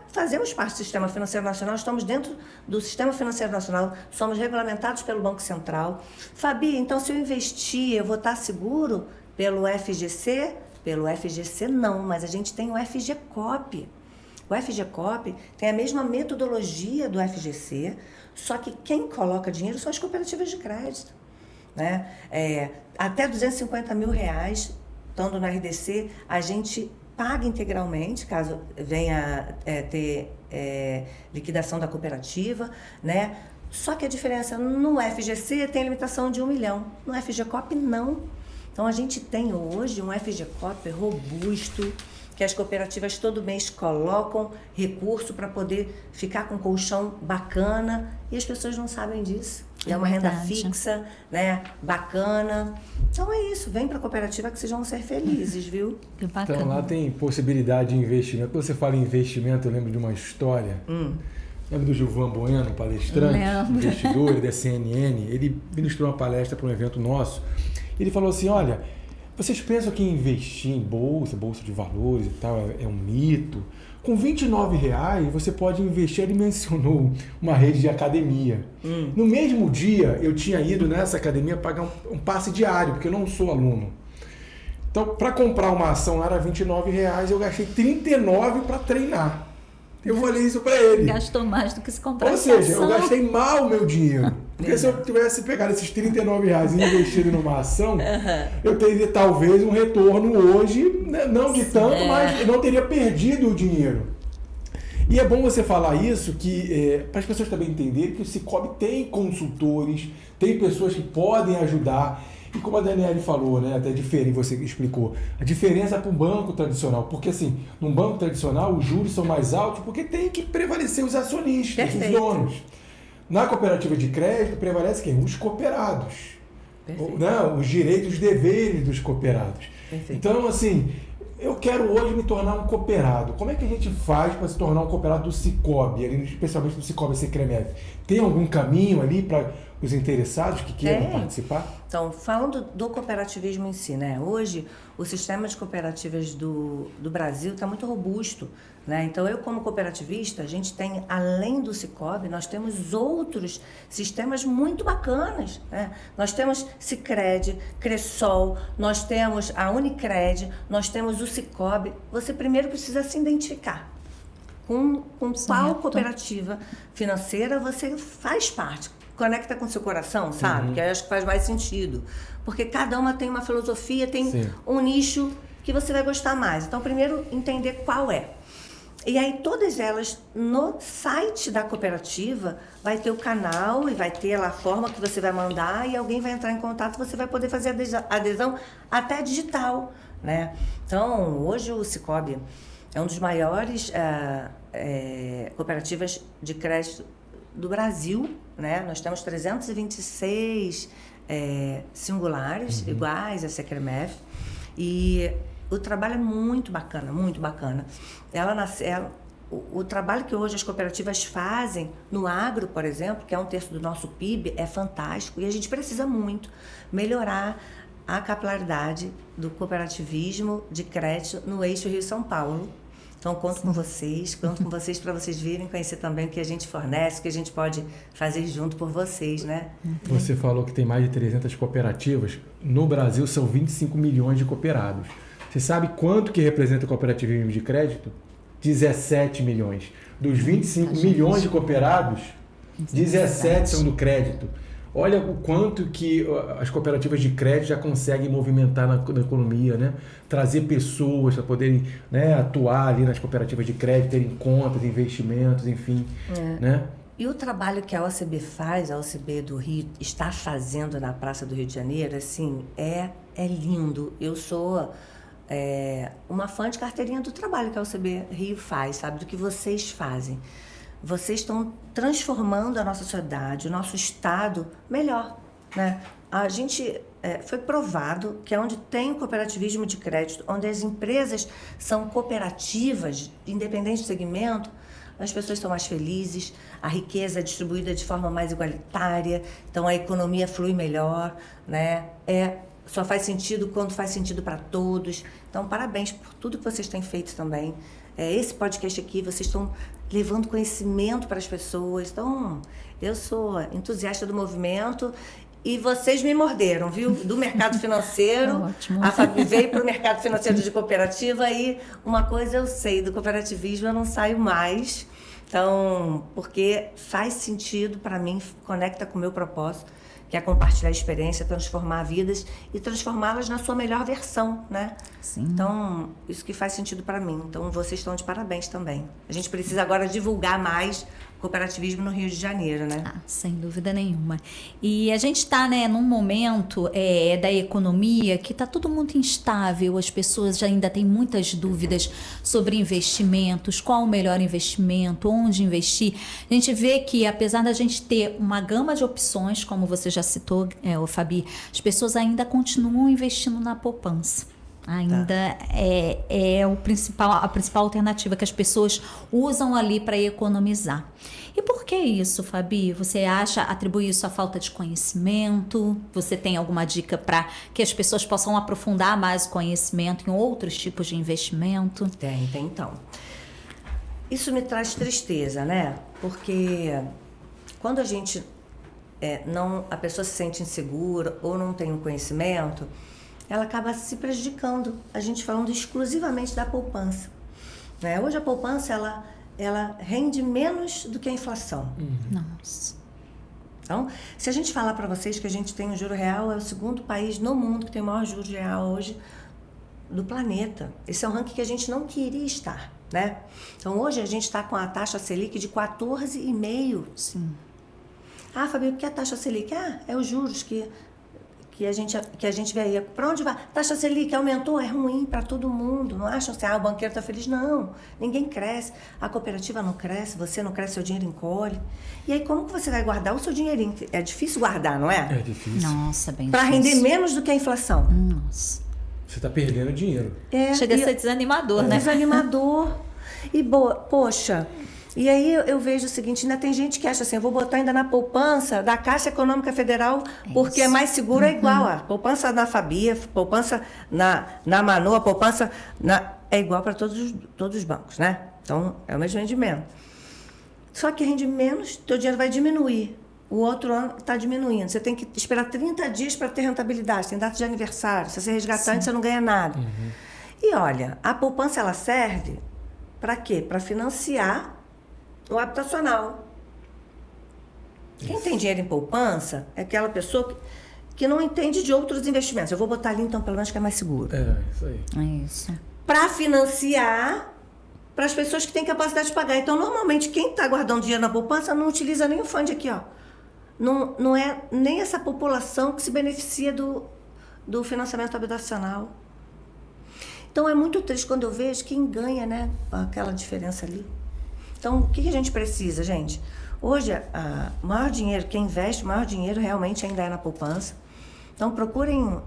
Fazemos parte do Sistema Financeiro Nacional, estamos dentro do Sistema Financeiro Nacional, somos regulamentados pelo Banco Central. Fabi, então se eu investir, eu vou estar seguro pelo FGC? Pelo FGC não, mas a gente tem o FGCOP. O FGCOP tem a mesma metodologia do FGC, só que quem coloca dinheiro são as cooperativas de crédito. Né? Até R$250 mil, estando no RDC, a gente paga integralmente, caso venha ter liquidação da cooperativa, né? Só que a diferença no FGC tem limitação de 1 milhão, no FGCOP não. Então a gente tem hoje um FGCOP robusto, que as cooperativas todo mês colocam recurso para poder ficar com um colchão bacana e as pessoas não sabem disso. É uma renda fixa, né? Bacana. Então é isso, vem para a cooperativa que vocês vão ser felizes, viu? Que bacana. Então lá tem possibilidade de investimento. Quando você fala em investimento, eu lembro de uma história. Lembra do Gilvan Bueno, palestrante, investidor da CNN? Ele ministrou uma palestra para um evento nosso. Ele falou assim, olha, vocês pensam que investir em bolsa de valores e tal, é um mito? Com R$29 você pode investir. Ele mencionou uma rede de academia. No mesmo dia, eu tinha ido nessa academia pagar um passe diário, porque eu não sou aluno. Então, para comprar uma ação lá era R$29, eu gastei R$39 para treinar. Eu falei isso para ele. Gastou mais do que se comprar. Ou seja, eu gastei mal o meu dinheiro. Porque se eu tivesse pegado esses R$39 e investido numa ação, eu teria talvez um retorno hoje, não de tanto, mas eu não teria perdido o dinheiro. E é bom você falar isso, para as pessoas também entenderem que o Sicoob tem consultores, tem pessoas que podem ajudar. E como a Daniele falou, né, até diferente, você explicou, a diferença para um banco tradicional. Porque assim, num banco tradicional os juros são mais altos porque tem que prevalecer os acionistas, os donos. Na cooperativa de crédito prevalece quem? Os cooperados. Né? Os direitos e deveres dos cooperados. Perfeito. Então, assim, eu quero hoje me tornar um cooperado. Como é que a gente faz para se tornar um cooperado do Sicoob, especialmente do Sicoob Secremev? Tem algum caminho ali para os interessados que queiram participar? Então, falando do cooperativismo em si, né? Hoje, o sistema de cooperativas do Brasil está muito robusto, né? Então, eu como cooperativista, a gente tem, além do Sicoob, nós temos outros sistemas muito bacanas, né? Nós temos Sicredi, Cressol, nós temos a Unicred, nós temos o Sicoob. Você primeiro precisa se identificar com qual cooperativa financeira você faz parte. Conecta com seu coração, sabe? Que eu acho que faz mais sentido. Porque cada uma tem uma filosofia, tem um nicho que você vai gostar mais. Então, primeiro, entender qual é. E aí, todas elas, no site da cooperativa, vai ter o canal e vai ter lá a forma que você vai mandar e alguém vai entrar em contato, você vai poder fazer adesão até digital, né? Então, hoje o Sicoob, É um dos maiores cooperativas de crédito do Brasil, né? Nós temos 326 singulares, iguais a Secremef, e o trabalho é muito bacana, muito bacana. O trabalho que hoje as cooperativas fazem no agro, por exemplo, que é 1/3 do nosso PIB, é fantástico, e a gente precisa muito melhorar a capilaridade do cooperativismo de crédito no eixo Rio-São Paulo. Então, conto com vocês para vocês virem conhecer também o que a gente fornece, o que a gente pode fazer junto por vocês, né? Você falou que tem mais de 300 cooperativas. No Brasil, são 25 milhões de cooperados. Você sabe quanto que representa o cooperativismo de crédito? 17 milhões. Dos 25 milhões de cooperados, 17 são do crédito. Olha o quanto que as cooperativas de crédito já conseguem movimentar na economia, né? Trazer pessoas para poderem, né, atuar ali nas cooperativas de crédito, terem contas, investimentos, enfim. Né? E o trabalho que a OCB faz, a OCB do Rio está fazendo na Praça do Rio de Janeiro, assim, é lindo. Eu sou uma fã de carteirinha do trabalho que a OCB Rio faz, sabe? Do que vocês fazem. Vocês estão transformando a nossa sociedade, o nosso estado melhor, né? A gente foi provado que é onde tem cooperativismo de crédito, onde as empresas são cooperativas, independente do segmento, as pessoas estão mais felizes, a riqueza é distribuída de forma mais igualitária, então a economia flui melhor, né? Só faz sentido quando faz sentido para todos. Então, parabéns por tudo que vocês têm feito também. Esse podcast aqui, vocês estão levando conhecimento para as pessoas. Então, eu sou entusiasta do movimento e vocês me morderam, viu? Do mercado financeiro. Ótimo. A Fabi veio para o mercado financeiro de cooperativa e uma coisa eu sei, do cooperativismo eu não saio mais. Então, porque faz sentido para mim, conecta com o meu propósito, que é compartilhar a experiência, transformar vidas e transformá-las na sua melhor versão, né? Sim. Então, isso que faz sentido para mim. Então, vocês estão de parabéns também. A gente precisa agora divulgar mais cooperativismo no Rio de Janeiro, né? Sem dúvida nenhuma. E a gente está, né, num momento da economia que está tudo muito instável, as pessoas já ainda têm muitas dúvidas sobre investimentos, qual o melhor investimento, onde investir. A gente vê que, apesar da gente ter uma gama de opções, como você já citou, Fabi, as pessoas ainda continuam investindo na poupança. Ainda é a principal alternativa que as pessoas usam ali para economizar. E por que isso, Fabi? Você atribui isso à falta de conhecimento? Você tem alguma dica para que as pessoas possam aprofundar mais o conhecimento em outros tipos de investimento? Tem então. Isso me traz tristeza, né? Porque quando a gente a pessoa se sente insegura ou não tem um conhecimento, ela acaba se prejudicando. A gente falando exclusivamente da poupança, né? Hoje a poupança, ela rende menos do que a inflação. Nossa. Então, se a gente falar para vocês que a gente tem o juro real, é o segundo país no mundo que tem o maior juro real hoje do planeta. Esse é um ranking que a gente não queria estar, né? Então, hoje a gente está com a taxa Selic de 14,5%. Sim. Fabi, o que é a taxa Selic? É os juros que a gente vê aí. Para onde vai? Taxa Selic aumentou, é ruim para todo mundo. Não acham assim, o banqueiro está feliz? Não, ninguém cresce. A cooperativa não cresce, você não cresce, seu dinheiro encolhe. E aí, como que você vai guardar o seu dinheirinho? É difícil guardar, não é? É difícil. Nossa, bem Para difícil. render menos do que a inflação. Nossa. Você está perdendo dinheiro. Chega a ser desanimador, né? Desanimador. E poxa... E aí eu vejo o seguinte, ainda tem gente que acha assim, eu vou botar ainda na poupança da Caixa Econômica Federal, porque é mais seguro, é igual. A poupança na Fabia, poupança na Manu, a poupança é igual para todos os bancos, né? Então, é o mesmo rendimento. Só que rende menos, teu dinheiro vai diminuir. O outro ano está diminuindo. Você tem que esperar 30 dias para ter rentabilidade, tem data de aniversário. Se você resgatar antes, você não ganha nada. E olha, a poupança, ela serve para quê? Para financiar o habitacional. Quem tem dinheiro em poupança é aquela pessoa que não entende de outros investimentos. Eu vou botar ali, então, pelo menos que é mais seguro. Isso aí. É isso. Para financiar para as pessoas que têm capacidade de pagar. Então, normalmente, quem está guardando dinheiro na poupança não utiliza nem o fundo aqui, ó. Não é nem essa população que se beneficia do financiamento habitacional. Então é muito triste quando eu vejo quem ganha, né, aquela diferença ali. Então o que a gente precisa, gente? Hoje, o maior dinheiro, quem investe, o maior dinheiro realmente ainda é na poupança. Então procurem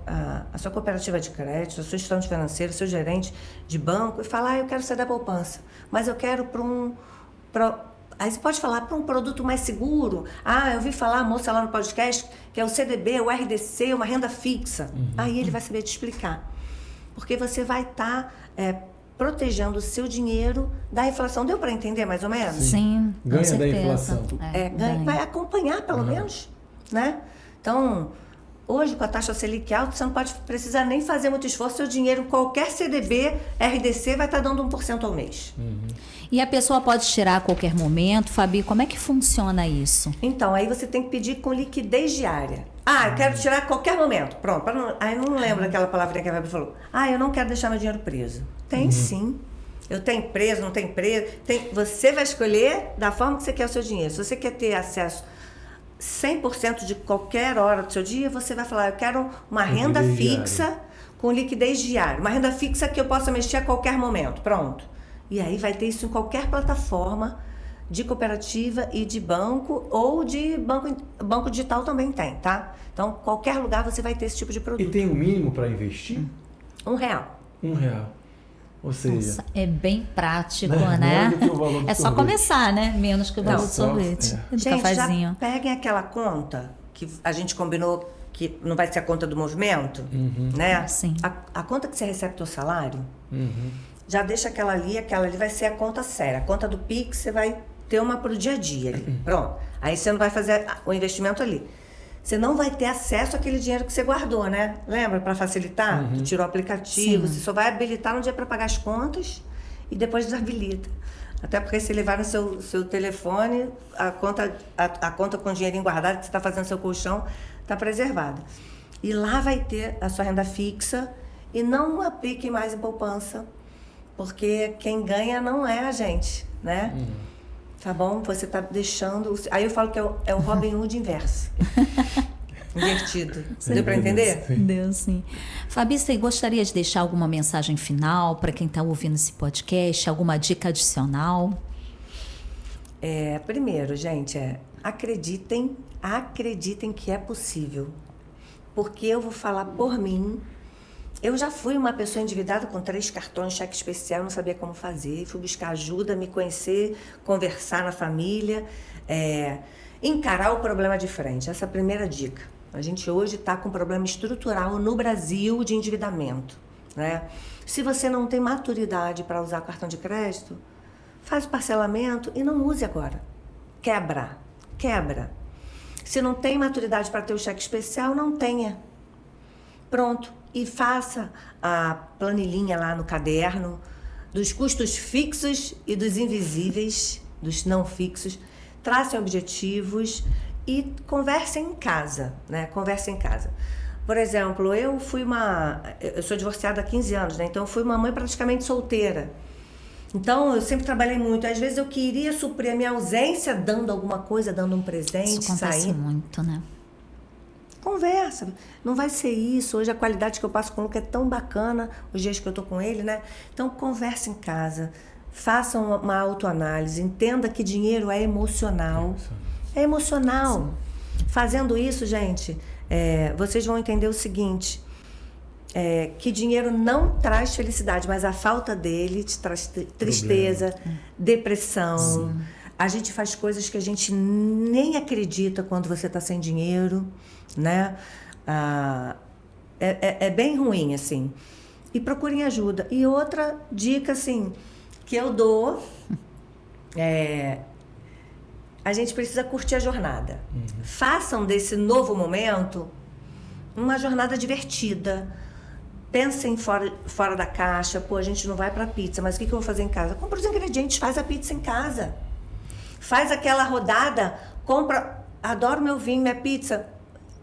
a sua cooperativa de crédito, a sua estudante financeira, o seu gerente de banco e falar, eu quero sair da poupança, mas eu quero aí você pode falar para um produto mais seguro. Eu vi falar, a moça lá no podcast, que é o CDB, o RDC, uma renda fixa. Aí ele vai saber te explicar. Porque você vai estar protegendo o seu dinheiro da inflação. Deu para entender mais ou menos? Sim, ganha da inflação. Vai acompanhar pelo menos, né? Então, hoje com a taxa Selic alta, você não precisa nem fazer muito esforço. Seu dinheiro, qualquer CDB, RDC, vai estar dando 1% ao mês. E a pessoa pode tirar a qualquer momento. Fabi, como é que funciona isso? Então, aí você tem que pedir com liquidez diária. Eu quero tirar a qualquer momento. Pronto. Aí não lembro aquela palavrinha que a Fabi falou. Eu não quero deixar meu dinheiro preso. Tem sim. Eu tenho preso, não tenho preso. Você vai escolher da forma que você quer o seu dinheiro. Se você quer ter acesso 100% de qualquer hora do seu dia, você vai falar, eu quero uma renda fixa com liquidez diária. Uma renda fixa que eu possa mexer a qualquer momento. Pronto. E aí vai ter isso em qualquer plataforma de cooperativa e de banco, ou de banco digital também tem, tá? Então, qualquer lugar você vai ter esse tipo de produto. E tem um mínimo para investir? R$1. R$1. Ou seja... Nossa, é bem prático, né? É só começar, né? Menos que o valor do sorvete. Gente, já peguem aquela conta que a gente combinou que não vai ser a conta do movimento, né? Sim. A conta que você recebe do seu salário, já deixa aquela ali vai ser a conta séria. A conta do Pix, você vai ter uma pro dia a dia ali. Pronto. Aí você não vai fazer o investimento ali. Você não vai ter acesso àquele dinheiro que você guardou, né? Lembra? Para facilitar? Tu tirou o aplicativo. Sim. Você só vai habilitar no dia para pagar as contas e depois desabilita. Até porque se levar no seu telefone, a conta com o dinheirinho guardado que você está fazendo seu colchão está preservada. E lá vai ter a sua renda fixa e não aplique mais em poupança, porque quem ganha não é a gente, né? Tá bom? Você tá deixando... Aí eu falo que é o Robin Hood inverso. Invertido. Deu para entender? Deu, sim. Fabi, você gostaria de deixar alguma mensagem final para quem está ouvindo esse podcast? Alguma dica adicional? Primeiro, gente, acreditem que é possível. Porque eu vou falar por mim. Eu já fui uma pessoa endividada com 3 cartões, cheque especial, não sabia como fazer. Fui buscar ajuda, me conhecer, conversar na família, encarar o problema de frente. Essa é a primeira dica. A gente hoje está com um problema estrutural no Brasil de endividamento, né? Se você não tem maturidade para usar cartão de crédito, faz o parcelamento e não use agora. Quebra. Se não tem maturidade para ter o cheque especial, não tenha. Pronto. E faça a planilhinha lá no caderno dos custos fixos e dos invisíveis, dos não fixos. Tracem objetivos e conversem em casa, né? Conversem em casa. Por exemplo, eu sou divorciada há 15 anos, né? Então eu fui uma mãe praticamente solteira. Então eu sempre trabalhei muito. Às vezes eu queria suprir a minha ausência dando alguma coisa, dando um presente, isso acontece muito, né? Conversa, não vai ser isso. Hoje a qualidade que eu passo com o Luca é tão bacana, os dias que eu tô com ele, né? Então conversa em casa, façam uma autoanálise, entenda que dinheiro é emocional. É emocional. Sim. Fazendo isso, gente, vocês vão entender o seguinte, que dinheiro não traz felicidade, mas a falta dele te traz tristeza, depressão. Sim. A gente faz coisas que a gente nem acredita quando você está sem dinheiro, né? É bem ruim, assim. E procurem ajuda. E outra dica, assim, que eu dou, a gente precisa curtir a jornada. Façam desse novo momento uma jornada divertida. Pensem fora da caixa. Pô, a gente não vai para pizza, mas o que eu vou fazer em casa? Compra os ingredientes, faz a pizza em casa. Faz aquela rodada, compra... Adoro meu vinho, minha pizza.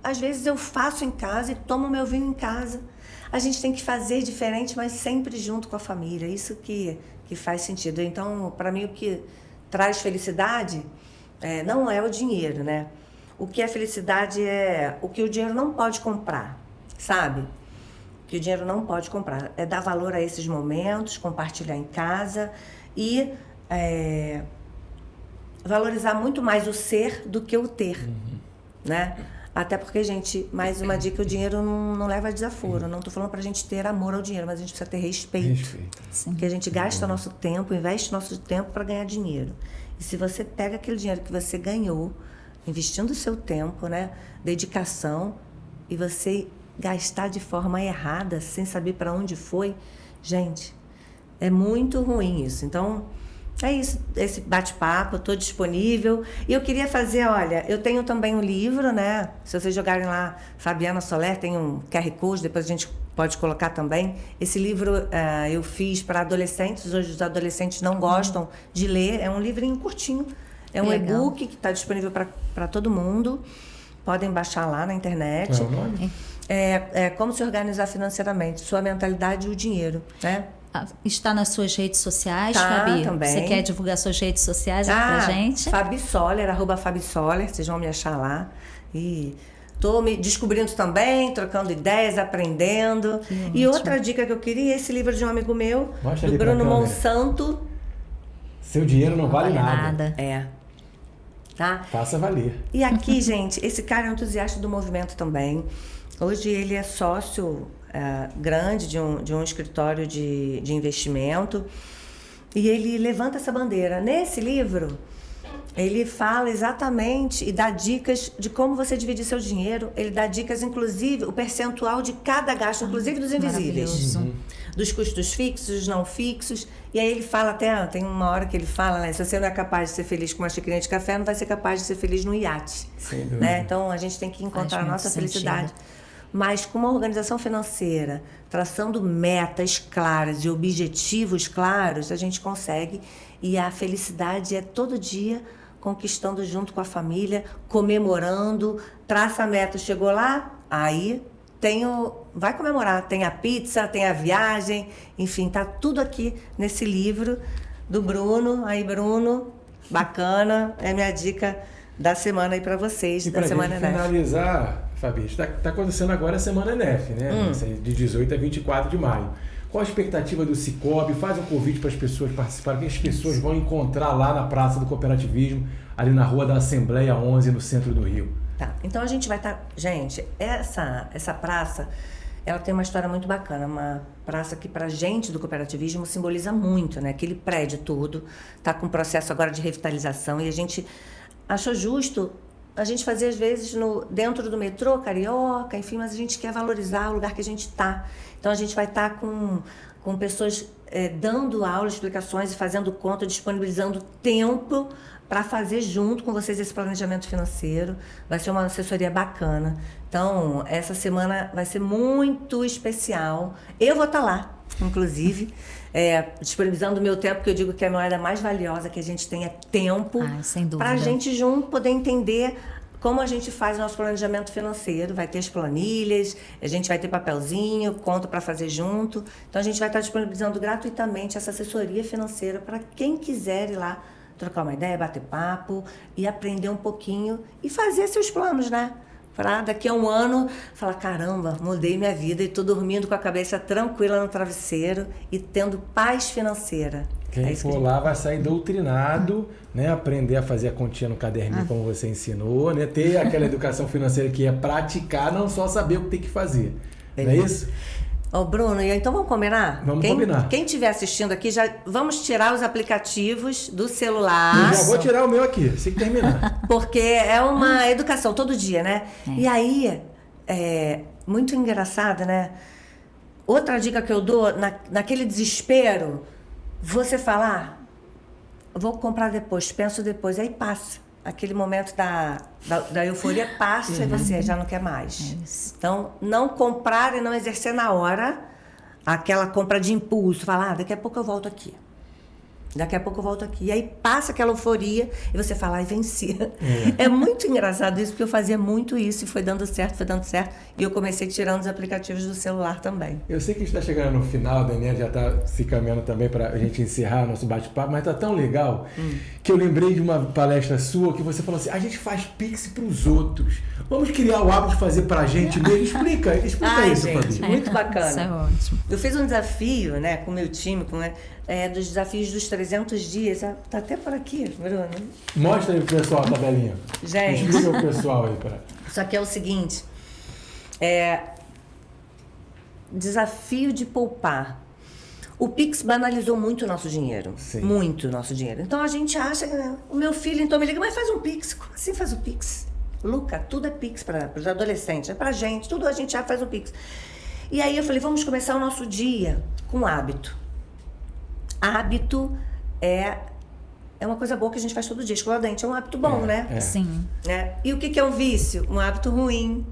Às vezes eu faço em casa e tomo meu vinho em casa. A gente tem que fazer diferente, mas sempre junto com a família. Isso que faz sentido. Então, para mim, o que traz felicidade não é o dinheiro, né? O que é felicidade é o que o dinheiro não pode comprar, sabe? que o dinheiro não pode comprar. É dar valor a esses momentos, compartilhar em casa e valorizar muito mais o ser do que o ter, né? Até porque, gente, mais uma dica, o dinheiro não leva desaforo. Não estou falando para a gente ter amor ao dinheiro, mas a gente precisa ter respeito. Porque a gente gasta nosso tempo, investe nosso tempo para ganhar dinheiro. E se você pega aquele dinheiro que você ganhou, investindo o seu tempo, né, dedicação, e você gastar de forma errada, sem saber para onde foi, gente, é muito ruim isso. Então, é isso, esse bate-papo, estou disponível. E eu queria fazer, olha, eu tenho também um livro, né? Se vocês jogarem lá, Fabiana Soler, tem um QR Code, depois a gente pode colocar também. Esse livro eu fiz para adolescentes, hoje os adolescentes não gostam de ler, é um livrinho curtinho, é um e-book que está disponível para todo mundo, podem baixar lá na internet. Qual é o nome? Como se organizar financeiramente, sua mentalidade e o dinheiro, né? Está nas suas redes sociais, Tá, Fabi? também. Você quer divulgar suas redes sociais aqui pra gente? Fabi Soler, @Fabi Soler, vocês vão me achar lá. E tô me descobrindo também, trocando ideias, aprendendo. E outra dica que eu queria, esse livro de um amigo meu, Mostra do ali pra Bruno câmera. Monsanto. Seu dinheiro não vale nada. Tá? Faça valer. E aqui, gente, esse cara é um entusiasta do movimento também. Hoje ele é sócio grande de um escritório de investimento e ele levanta essa bandeira. Nesse livro, ele fala exatamente e dá dicas de como você dividir seu dinheiro. Ele dá dicas, inclusive, o percentual de cada gasto, inclusive dos invisíveis. Dos custos fixos, não fixos. E aí ele fala até, tem uma hora que ele fala, né? Se você não é capaz de ser feliz com uma xicrinha de café, não vai ser capaz de ser feliz no iate. Sem dúvida. Né? Então, a gente tem que encontrar a nossa felicidade. Mas com uma organização financeira, traçando metas claras e objetivos claros, a gente consegue. E a felicidade é todo dia conquistando junto com a família, comemorando, traça a meta, chegou lá, aí vai comemorar. Tem a pizza, tem a viagem, enfim, tá tudo aqui nesse livro do Bruno. Aí, Bruno, bacana, é minha dica da semana aí para vocês, E da pra Semana gente NEF. finalizar, Fabi, está acontecendo agora a Semana NEF, né? De 18 a 24 de maio. Qual a expectativa do Cicobi? Faz um convite para as pessoas participarem, que as pessoas vão encontrar lá na Praça do Cooperativismo, ali na Rua da Assembleia 11, no centro do Rio. Tá, então a gente vai estar... Gente, essa praça, ela tem uma história muito bacana, uma praça que pra gente do cooperativismo simboliza muito, né? Aquele prédio todo, tá com processo agora de revitalização e a gente achou justo a gente fazer às vezes dentro do metrô Carioca, enfim, mas a gente quer valorizar o lugar que a gente tá. Então a gente vai estar com pessoas dando aulas, explicações e fazendo conta, disponibilizando tempo para fazer junto com vocês esse planejamento financeiro. Vai ser uma assessoria bacana. Então, essa semana vai ser muito especial. Eu vou estar lá, inclusive, disponibilizando o meu tempo, porque eu digo que a moeda mais valiosa que a gente tem é tempo. Sem dúvida. Para a gente junto poder entender como a gente faz o nosso planejamento financeiro. Vai ter as planilhas, a gente vai ter papelzinho, conta para fazer junto. Então, a gente vai estar disponibilizando gratuitamente essa assessoria financeira para quem quiser ir lá trocar uma ideia, bater papo e aprender um pouquinho e fazer seus planos, né? Para daqui a um ano falar, caramba, mudei minha vida e estou dormindo com a cabeça tranquila no travesseiro e tendo paz financeira. Quem for lá vai sair doutrinado, né? Aprender a fazer a continha no caderninho como você ensinou, né? Ter aquela educação financeira que é praticar, não só saber o que tem que fazer. Não é isso? Ô, Bruno, então vamos combinar? Vamos combinar. Quem estiver assistindo aqui, já vamos tirar os aplicativos do celular. Eu já vou tirar o meu aqui, assim que terminar. Porque é uma educação todo dia, né? E aí, muito engraçado, né? Outra dica que eu dou, naquele desespero, você falar, vou comprar depois, penso depois, aí passa. Aquele momento da euforia passa e você já não quer mais. Então, não comprar e não exercer na hora aquela compra de impulso. Falar, daqui a pouco eu volto aqui. Daqui a pouco eu volto aqui. E aí passa aquela euforia e você fala, ai, venci. É muito engraçado isso, porque eu fazia muito isso e foi dando certo. E eu comecei tirando os aplicativos do celular também. Eu sei que a gente está chegando no final, Daniela já está se caminhando também para a gente encerrar nosso bate-papo, mas está tão legal que eu lembrei de uma palestra sua que você falou assim, a gente faz Pix para os outros. Vamos criar o hábito de fazer para a gente mesmo. Explica Ai, isso, gente, Fabi. muito bacana. Isso é ótimo. Eu fiz um desafio, né, com o meu time, dos desafios dos 300 dias. Tá até por aqui, Bruno. Mostra aí pro pessoal a tabelinha. Gente. Explica o pessoal aí. Só que é o seguinte, desafio de poupar. O Pix banalizou muito o nosso dinheiro. Sim. Muito o nosso dinheiro. Então a gente acha, o meu filho então me liga, mas faz um Pix. Como assim faz o Pix? Luca, tudo é Pix para os adolescentes, é pra gente, tudo a gente já faz o Pix. E aí eu falei, vamos começar o nosso dia com hábito. Hábito é uma coisa boa que a gente faz todo dia. Escovar o dente é um hábito bom, né? Sim. E o que é um vício? Um hábito ruim,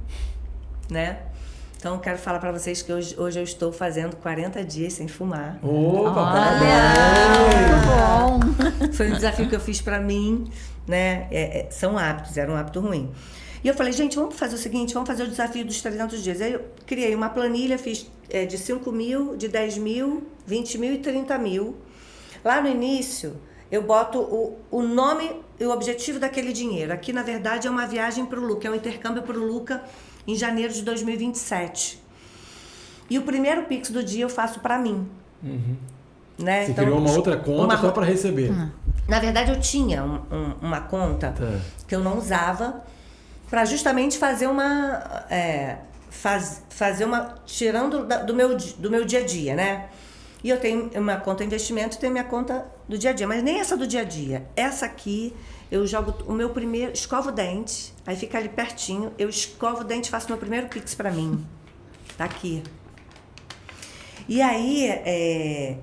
né? Então, eu quero falar para vocês que hoje eu estou fazendo 40 dias sem fumar. Opa, Muito bom. Foi um desafio que eu fiz para mim, né? São hábitos, era um hábito ruim. E eu falei, gente, vamos fazer o seguinte, vamos fazer o desafio dos 300 dias. Aí eu criei uma planilha, fiz de 5 mil, de 10 mil, 20 mil e 30 mil. Lá no início, eu boto o nome e o objetivo daquele dinheiro. Aqui, na verdade, é uma viagem para o Luca, é um intercâmbio para o Luca em janeiro de 2027. E o primeiro Pix do dia eu faço para mim. Né? Você então, criou uma outra conta só para receber. Na verdade, eu tinha uma conta que eu não usava para justamente fazer tirando do meu dia a dia, né? E eu tenho uma conta investimento e tenho minha conta do dia a dia, mas nem essa do dia a dia. Essa aqui, eu jogo o meu primeiro, escovo o dente, aí fica ali pertinho, eu escovo o dente e faço meu primeiro Pix para mim. Tá aqui. E aí,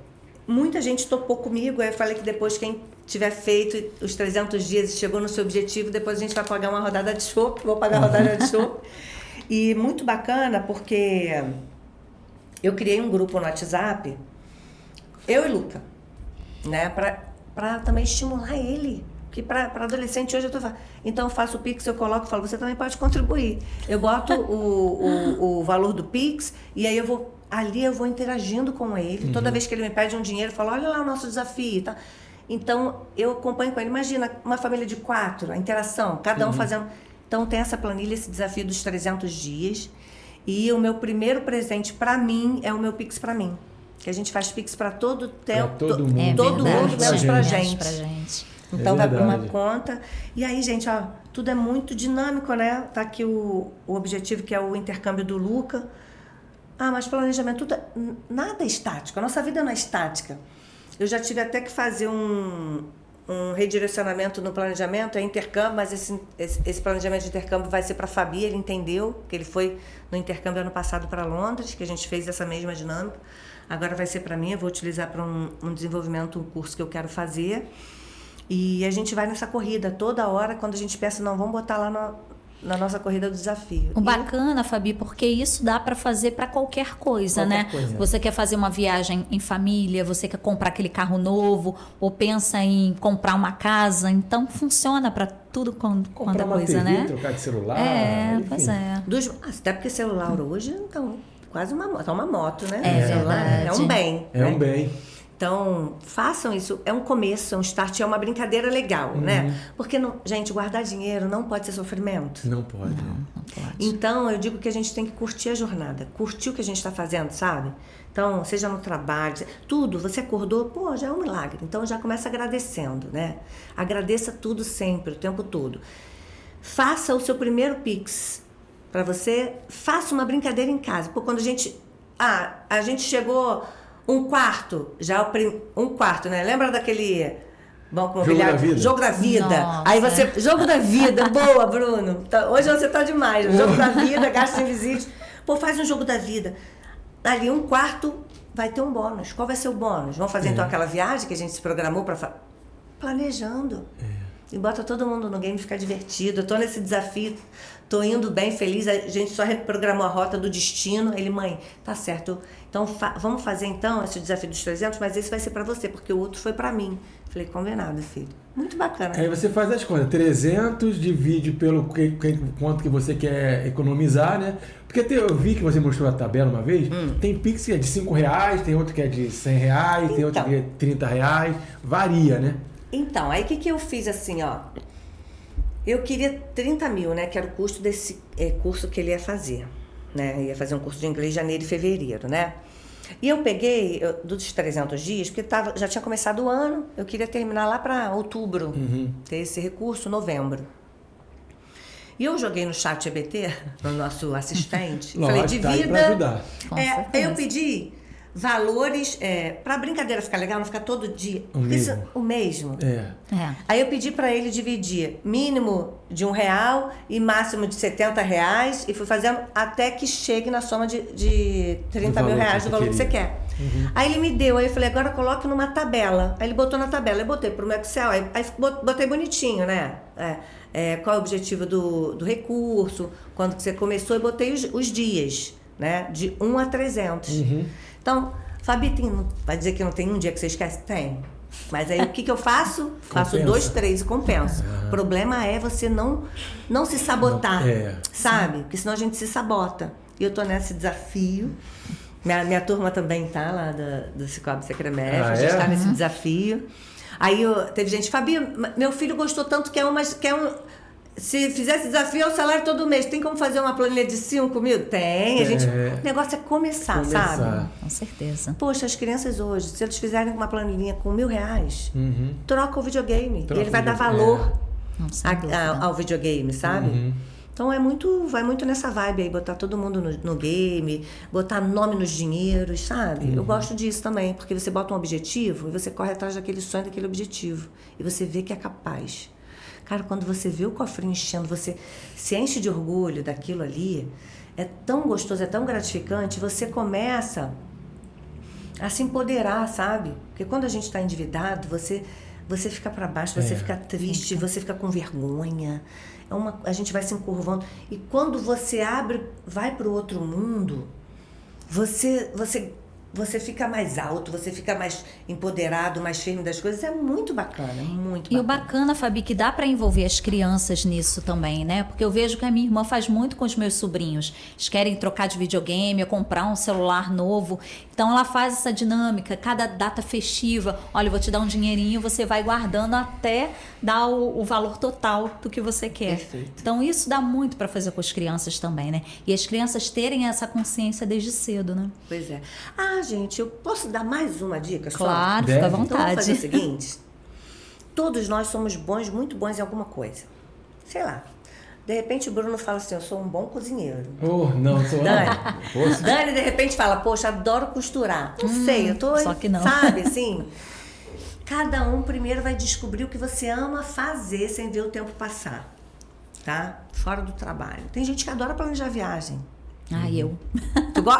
muita gente topou comigo, aí eu falei que depois quem tiver feito os 300 dias e chegou no seu objetivo, depois a gente vai pagar uma rodada de chopp, vou pagar a rodada de chopp. E muito bacana porque eu criei um grupo no WhatsApp, eu e Luca, né, para também estimular ele. Que para adolescente hoje eu tô falando. Então eu faço o Pix, eu coloco e falo, você também pode contribuir. Eu boto o valor do Pix e aí eu vou interagindo com ele. Toda vez que ele me pede um dinheiro, eu falo, olha lá o nosso desafio, tá? Então eu acompanho com ele. Imagina uma família de 4, a interação, cada um fazendo. Então tem essa planilha, esse desafio dos 300 dias. E o meu primeiro presente para mim é o meu Pix para mim. Que a gente faz Pix para todo tempo. Todo mundo. Todo mundo menos pra gente. Então vai para uma verdade. conta. E aí, gente, ó, tudo é muito dinâmico, né? Tá aqui o objetivo, que é o intercâmbio do Luca. Mas planejamento, nada é estático. A nossa vida não é estática. Eu já tive até que fazer um redirecionamento no planejamento, é intercâmbio, mas esse planejamento de intercâmbio vai ser para a Fabi, ele entendeu, que ele foi no intercâmbio ano passado para Londres, que a gente fez essa mesma dinâmica. Agora vai ser para mim, eu vou utilizar para um desenvolvimento, um curso que eu quero fazer. E a gente vai nessa corrida toda hora, quando a gente pensa, não, vamos botar lá na nossa corrida do desafio. O bacana, Fabi, porque isso dá para fazer para qualquer coisa, né? Você quer fazer uma viagem em família, você quer comprar aquele carro novo, ou pensa em comprar uma casa, então funciona para tudo quanto Comprar é uma coisa, TV, né? trocar de celular. Pois é. Até porque celular hoje, então, quase uma moto, né? É celular verdade. é um bem. É um bem. Então, façam isso. É um começo, é um start, é uma brincadeira legal, né? Porque, gente, guardar dinheiro não pode ser sofrimento. Não pode. Não pode. Então, eu digo que a gente tem que curtir a jornada. Curtir o que a gente está fazendo, sabe? Então, seja no trabalho, tudo. Você acordou, já é um milagre. Então, já começa agradecendo, né? Agradeça tudo sempre, o tempo todo. Faça o seu primeiro Pix para você. Faça uma brincadeira em casa. Quando a gente chegou... Um quarto, né? Lembra daquele banco imobiliário? Jogo da vida. Nossa. Aí você, jogo da vida, boa, Bruno. Hoje você tá demais. Jogo da vida, gastos invisíveis. Faz um jogo da vida. Ali, um quarto vai ter um bônus. Qual vai ser o bônus? Vamos fazer então aquela viagem que a gente se programou para planejando. e bota todo mundo no game, fica divertido. Eu tô nesse desafio, tô indo bem, feliz. A gente só reprogramou a rota do destino. Ele, mãe, tá certo. Então, vamos fazer então esse desafio dos 300, mas esse vai ser pra você, porque o outro foi pra mim. Falei, combinado, filho. Muito bacana. Aí você faz as contas, 300 divide pelo quanto que você quer economizar, né? Porque eu vi que você mostrou a tabela uma vez, tem Pix que é de R$5, tem outro que é de R$100, tem outro que é de R$30, varia, né? Então, aí o que eu fiz assim, ó? Eu queria 30 mil, né? Que era o custo desse curso que ele ia fazer, né? Ia fazer um curso de inglês em janeiro e fevereiro, né? E eu peguei dos 300 dias, porque já tinha começado o ano, eu queria terminar lá para outubro, ter esse recurso, novembro. E eu joguei no chat GPT, no nosso assistente, falei, divida. Pra ajudar. Eu pedi valores, para brincadeira ficar legal, não ficar todo dia. O mesmo. Aí eu pedi para ele dividir mínimo de R$1 e máximo de R$70 e fui fazendo até que chegue na soma de 30 mil reais do valor que você quer. Aí ele me deu, aí eu falei, agora coloque numa tabela. Aí ele botou na tabela, eu botei pro meu Excel, aí botei bonitinho, né? Qual é o objetivo do recurso, quando que você começou, e botei os dias, né? De 1 a 300. Então, Fabi, vai dizer que não tem um dia que você esquece? Tem. Mas aí o que eu faço? Faço 2, 3 e compenso. O problema é você não se sabotar, sabe? Porque senão a gente se sabota. E eu tô nesse desafio. Minha turma também tá lá do Cicobi Secremédio, a gente tá nesse desafio. Aí teve gente, Fabi, meu filho gostou tanto que se fizesse desafio é o salário todo mês. Tem como fazer uma planilha de 5 comigo? Tem. O negócio é começar, sabe? Com certeza. Poxa, as crianças hoje, se eles fizerem uma planilhinha com R$1.000, troca o videogame. E ele vai dar valor ao videogame, sabe? Então vai muito nessa vibe aí, botar todo mundo no game, botar nome nos dinheiros, sabe? Eu gosto disso também, porque você bota um objetivo e você corre atrás daquele sonho, daquele objetivo. E você vê que é capaz. Cara, quando você vê o cofrinho enchendo, você se enche de orgulho daquilo ali, é tão gostoso, é tão gratificante, você começa a se empoderar, sabe? Porque quando a gente está endividado, você fica para baixo, você fica triste, você fica com vergonha, a gente vai se encurvando. E quando você vai para o outro mundo, você fica mais alto, você fica mais empoderado, mais firme das coisas. É muito bacana, muito bacana. E o bacana, Fabi, que dá para envolver as crianças nisso também, né? Porque eu vejo que a minha irmã faz muito com os meus sobrinhos. Eles querem trocar de videogame, ou comprar um celular novo. Então ela faz essa dinâmica, cada data festiva. Olha, eu vou te dar um dinheirinho, você vai guardando até dar o valor total do que você quer. Perfeito. Então isso dá muito para fazer com as crianças também, né? E as crianças terem essa consciência desde cedo, né? Pois é. Gente, eu posso dar mais uma dica? Claro, fica à vontade. Então, vamos fazer o seguinte. Todos nós somos muito bons em alguma coisa. Sei lá. De repente o Bruno fala assim, eu sou um bom cozinheiro. Não, sou não. Dani, de repente, fala, poxa, adoro costurar. Não sei, eu tô... Só que não. Sabe, assim... Cada um primeiro vai descobrir o que você ama fazer sem ver o tempo passar. Tá? Fora do trabalho. Tem gente que adora planejar viagem. Eu.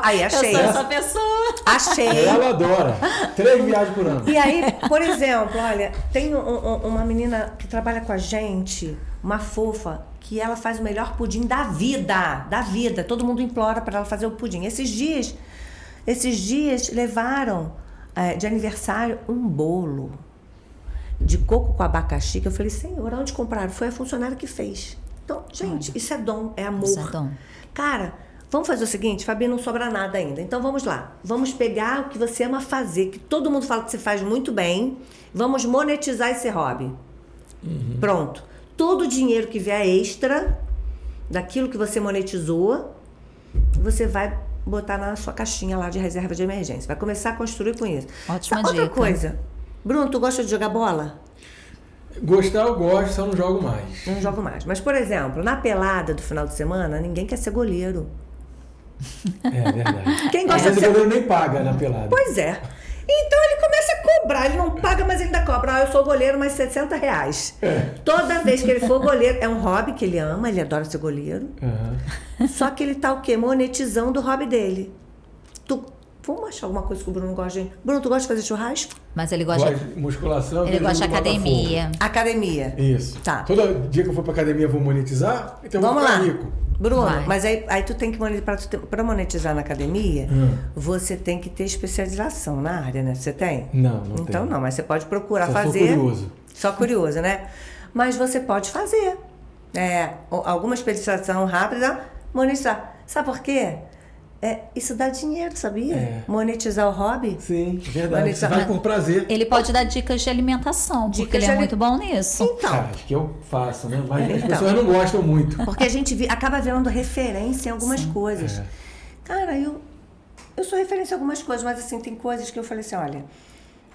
Aí, achei. Eu sou essa pessoa. Achei. Ela adora. 3 viagens por ano. E aí, por exemplo, olha, tem uma menina que trabalha com a gente, uma fofa, que ela faz o melhor pudim da vida. Todo mundo implora para ela fazer o pudim. Esses dias levaram de aniversário um bolo de coco com abacaxi, que eu falei, Senhor, onde compraram? Foi a funcionária que fez. Então, gente, isso é dom, é amor. Isso é dom. Cara, vamos fazer o seguinte, Fabi, não sobra nada ainda. Então vamos lá. Vamos pegar o que você ama fazer, que todo mundo fala que você faz muito bem. Vamos monetizar esse hobby. Pronto. Todo o dinheiro que vier extra daquilo que você monetizou, você vai botar na sua caixinha lá de reserva de emergência. Vai começar a construir com isso. Ótima dica. Outra coisa. Bruno, tu gosta de jogar bola? Gostar eu gosto, só não jogo mais. Não jogo mais. Mas, por exemplo, na pelada do final de semana, ninguém quer ser goleiro. É verdade. Quem gosta de ser... o goleiro nem paga na pelada. Pois é. Então ele começa a cobrar. Ele não paga, mas ele ainda cobra. Eu sou goleiro, mas R$60. Toda vez que ele for goleiro... É um hobby que ele ama, ele adora ser goleiro. Só que ele tá o quê? Monetizando o hobby dele. Tu Vamos achar alguma coisa que o Bruno gosta de... Bruno, tu gosta de fazer churrasco? Mas ele gosta de musculação. Ele gosta de academia. Academia. Isso. Tá. Todo dia que eu for pra academia eu vou monetizar, então Vamos eu vou ficar lá. rico. Bruno, Vai. mas aí tu tem que monetizar, para monetizar na academia, você tem que ter especialização na área, né? Você tem? Não Então tenho. não, mas você pode procurar Só fazer. sou curioso. Só curioso, né? Mas você pode fazer. Alguma especialização rápida, monetizar. Sabe por quê? Isso dá dinheiro, sabia? Monetizar o hobby. Sim, verdade. Monetizar- Você vai por prazer. Ele pode dar dicas de alimentação, porque Dicas ele é de muito bom nisso. Então, Cara, acho que eu faço, né? Mas as Então. pessoas não gostam muito. porque a gente acaba vendo referência em algumas coisas. Cara, eu sou referência em algumas coisas, mas assim, tem coisas que eu falei assim, olha,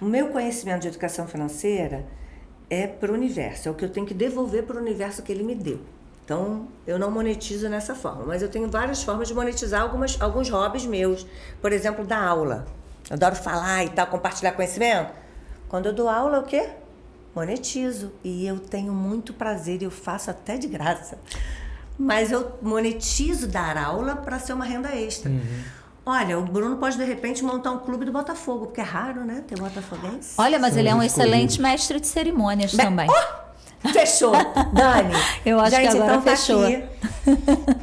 o meu conhecimento de educação financeira é para o universo, é o que eu tenho que devolver para o universo que ele me deu. Então, eu não monetizo nessa forma, mas eu tenho várias formas de monetizar alguns hobbies meus. Por exemplo, dar aula. Eu adoro falar e tal, compartilhar conhecimento. Quando eu dou aula, o quê? Monetizo. E eu tenho muito prazer e eu faço até de graça. Mas eu monetizo dar aula para ser uma renda extra. Olha, o Bruno pode, de repente, montar um clube do Botafogo, porque é raro, né, ter botafoguense. Olha, mas São ele é um os excelente escolhidos. mestre de cerimônias também. Fechou, Dani. Eu acho que agora então fechou. Tá aqui.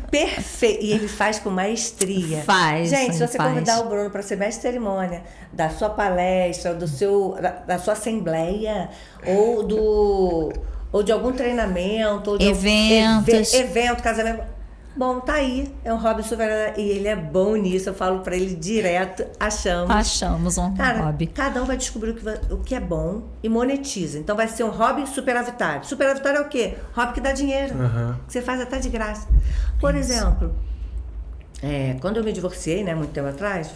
Perfeito. E ele faz com maestria. Faz, Gente, se ele você faz. convidar o Bruno para ser mestre de cerimônia da sua palestra, da sua assembleia, ou de algum treinamento, ou de Eventos. evento, casamento. Bom, tá aí. É um hobby super. E ele é bom nisso. Eu falo para ele direto. Achamos um Cara, hobby. cada um vai descobrir o que é bom e monetiza. Então vai ser um hobby superavitário. Superavitário é o quê? Hobby que dá dinheiro. Que você faz até de graça. Por exemplo, quando eu me divorciei, né, muito tempo atrás,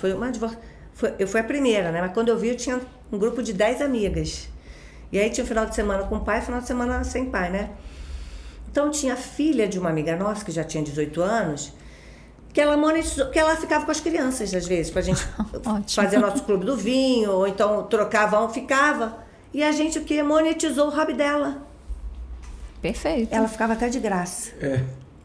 eu fui a primeira, né? Mas quando eu vi, eu tinha um grupo de 10 amigas. E aí tinha um final de semana com o pai e final de semana sem pai, né? Então tinha a filha de uma amiga nossa, que já tinha 18 anos, que ela monetizou, que ela ficava com as crianças, às vezes, pra gente fazer nosso clube do vinho, ou então trocava, ficava. E a gente o quê? Monetizou o hobby dela. Perfeito. Ela ficava até de graça.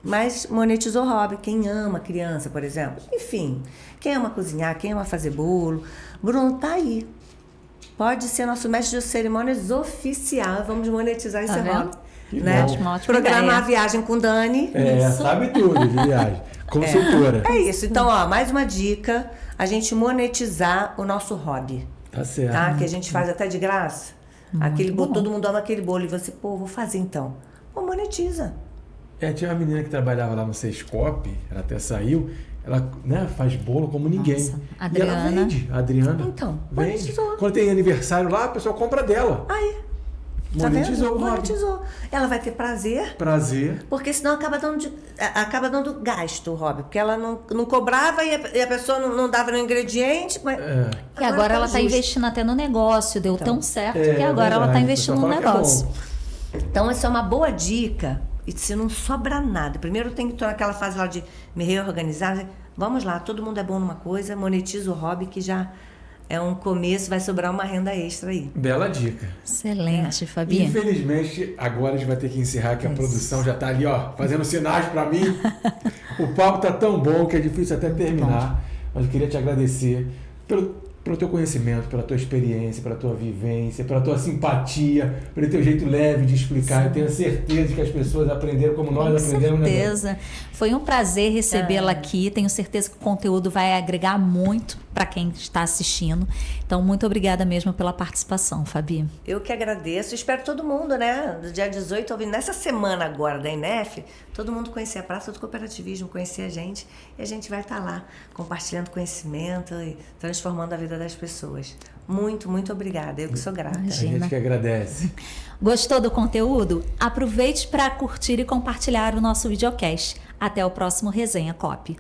Mas monetizou o hobby. Quem ama criança, por exemplo. Enfim, quem ama cozinhar, quem ama fazer bolo. Bruno tá aí. Pode ser nosso mestre de cerimônias oficial. Vamos monetizar esse hobby. Que Né? bom. Ótima Programar ideia. a viagem com Dani. Sabe tudo de viagem. Consultora. É isso. Então, mais uma dica. A gente monetizar o nosso hobby. Tá certo. Tá? Que a gente faz até de graça. Aquele bolo, todo mundo ama aquele bolo. E você, vou fazer então. Monetiza. Tinha uma menina que trabalhava lá no Sescope, ela até saiu, ela, né, faz bolo como ninguém. Nossa, E Adriana. ela vende. A Adriana Então, vende. monetizou. Quando tem aniversário lá, a pessoa compra dela. Aí. Tá Monetizou o vendo? hobby. Monetizou. Ela vai ter prazer. Prazer. Porque senão acaba dando gasto o hobby. Porque ela não cobrava e a pessoa não dava no ingrediente. Mas E agora ela está justo. investindo até no negócio. Deu tão certo que agora verdade. ela está O investindo pessoal no fala que é negócio. bom. Então, essa é uma boa dica. E se não sobra nada. Primeiro tem que estar naquela fase lá de me reorganizar. Vamos lá, todo mundo é bom numa coisa, monetiza o hobby, que já é um começo, vai sobrar uma renda extra aí. Bela dica. Excelente, Fabi. Infelizmente, agora a gente vai ter que encerrar, que a produção já tá ali, ó, fazendo sinais para mim. O papo tá tão bom que é difícil até terminar. Mas eu queria te agradecer pelo teu conhecimento, pela tua experiência, pela tua vivência, pela tua simpatia, pelo teu jeito leve de explicar. Eu tenho certeza que as pessoas aprenderam como nós aprendemos. Com certeza. Foi um prazer recebê-la aqui. Tenho certeza que o conteúdo vai agregar muito para quem está assistindo. Então, muito obrigada mesmo pela participação, Fabi. Eu que agradeço. Espero todo mundo, né? Do dia 18 ao 20, nessa semana agora da INEF, todo mundo conhecer a Praça do Cooperativismo, conhecer a gente. E a gente vai estar lá compartilhando conhecimento e transformando a vida das pessoas. Muito, muito obrigada. Eu que sou grata. A gente que agradece. Gostou do conteúdo? Aproveite para curtir e compartilhar o nosso videocast. Até o próximo Resenha Cop.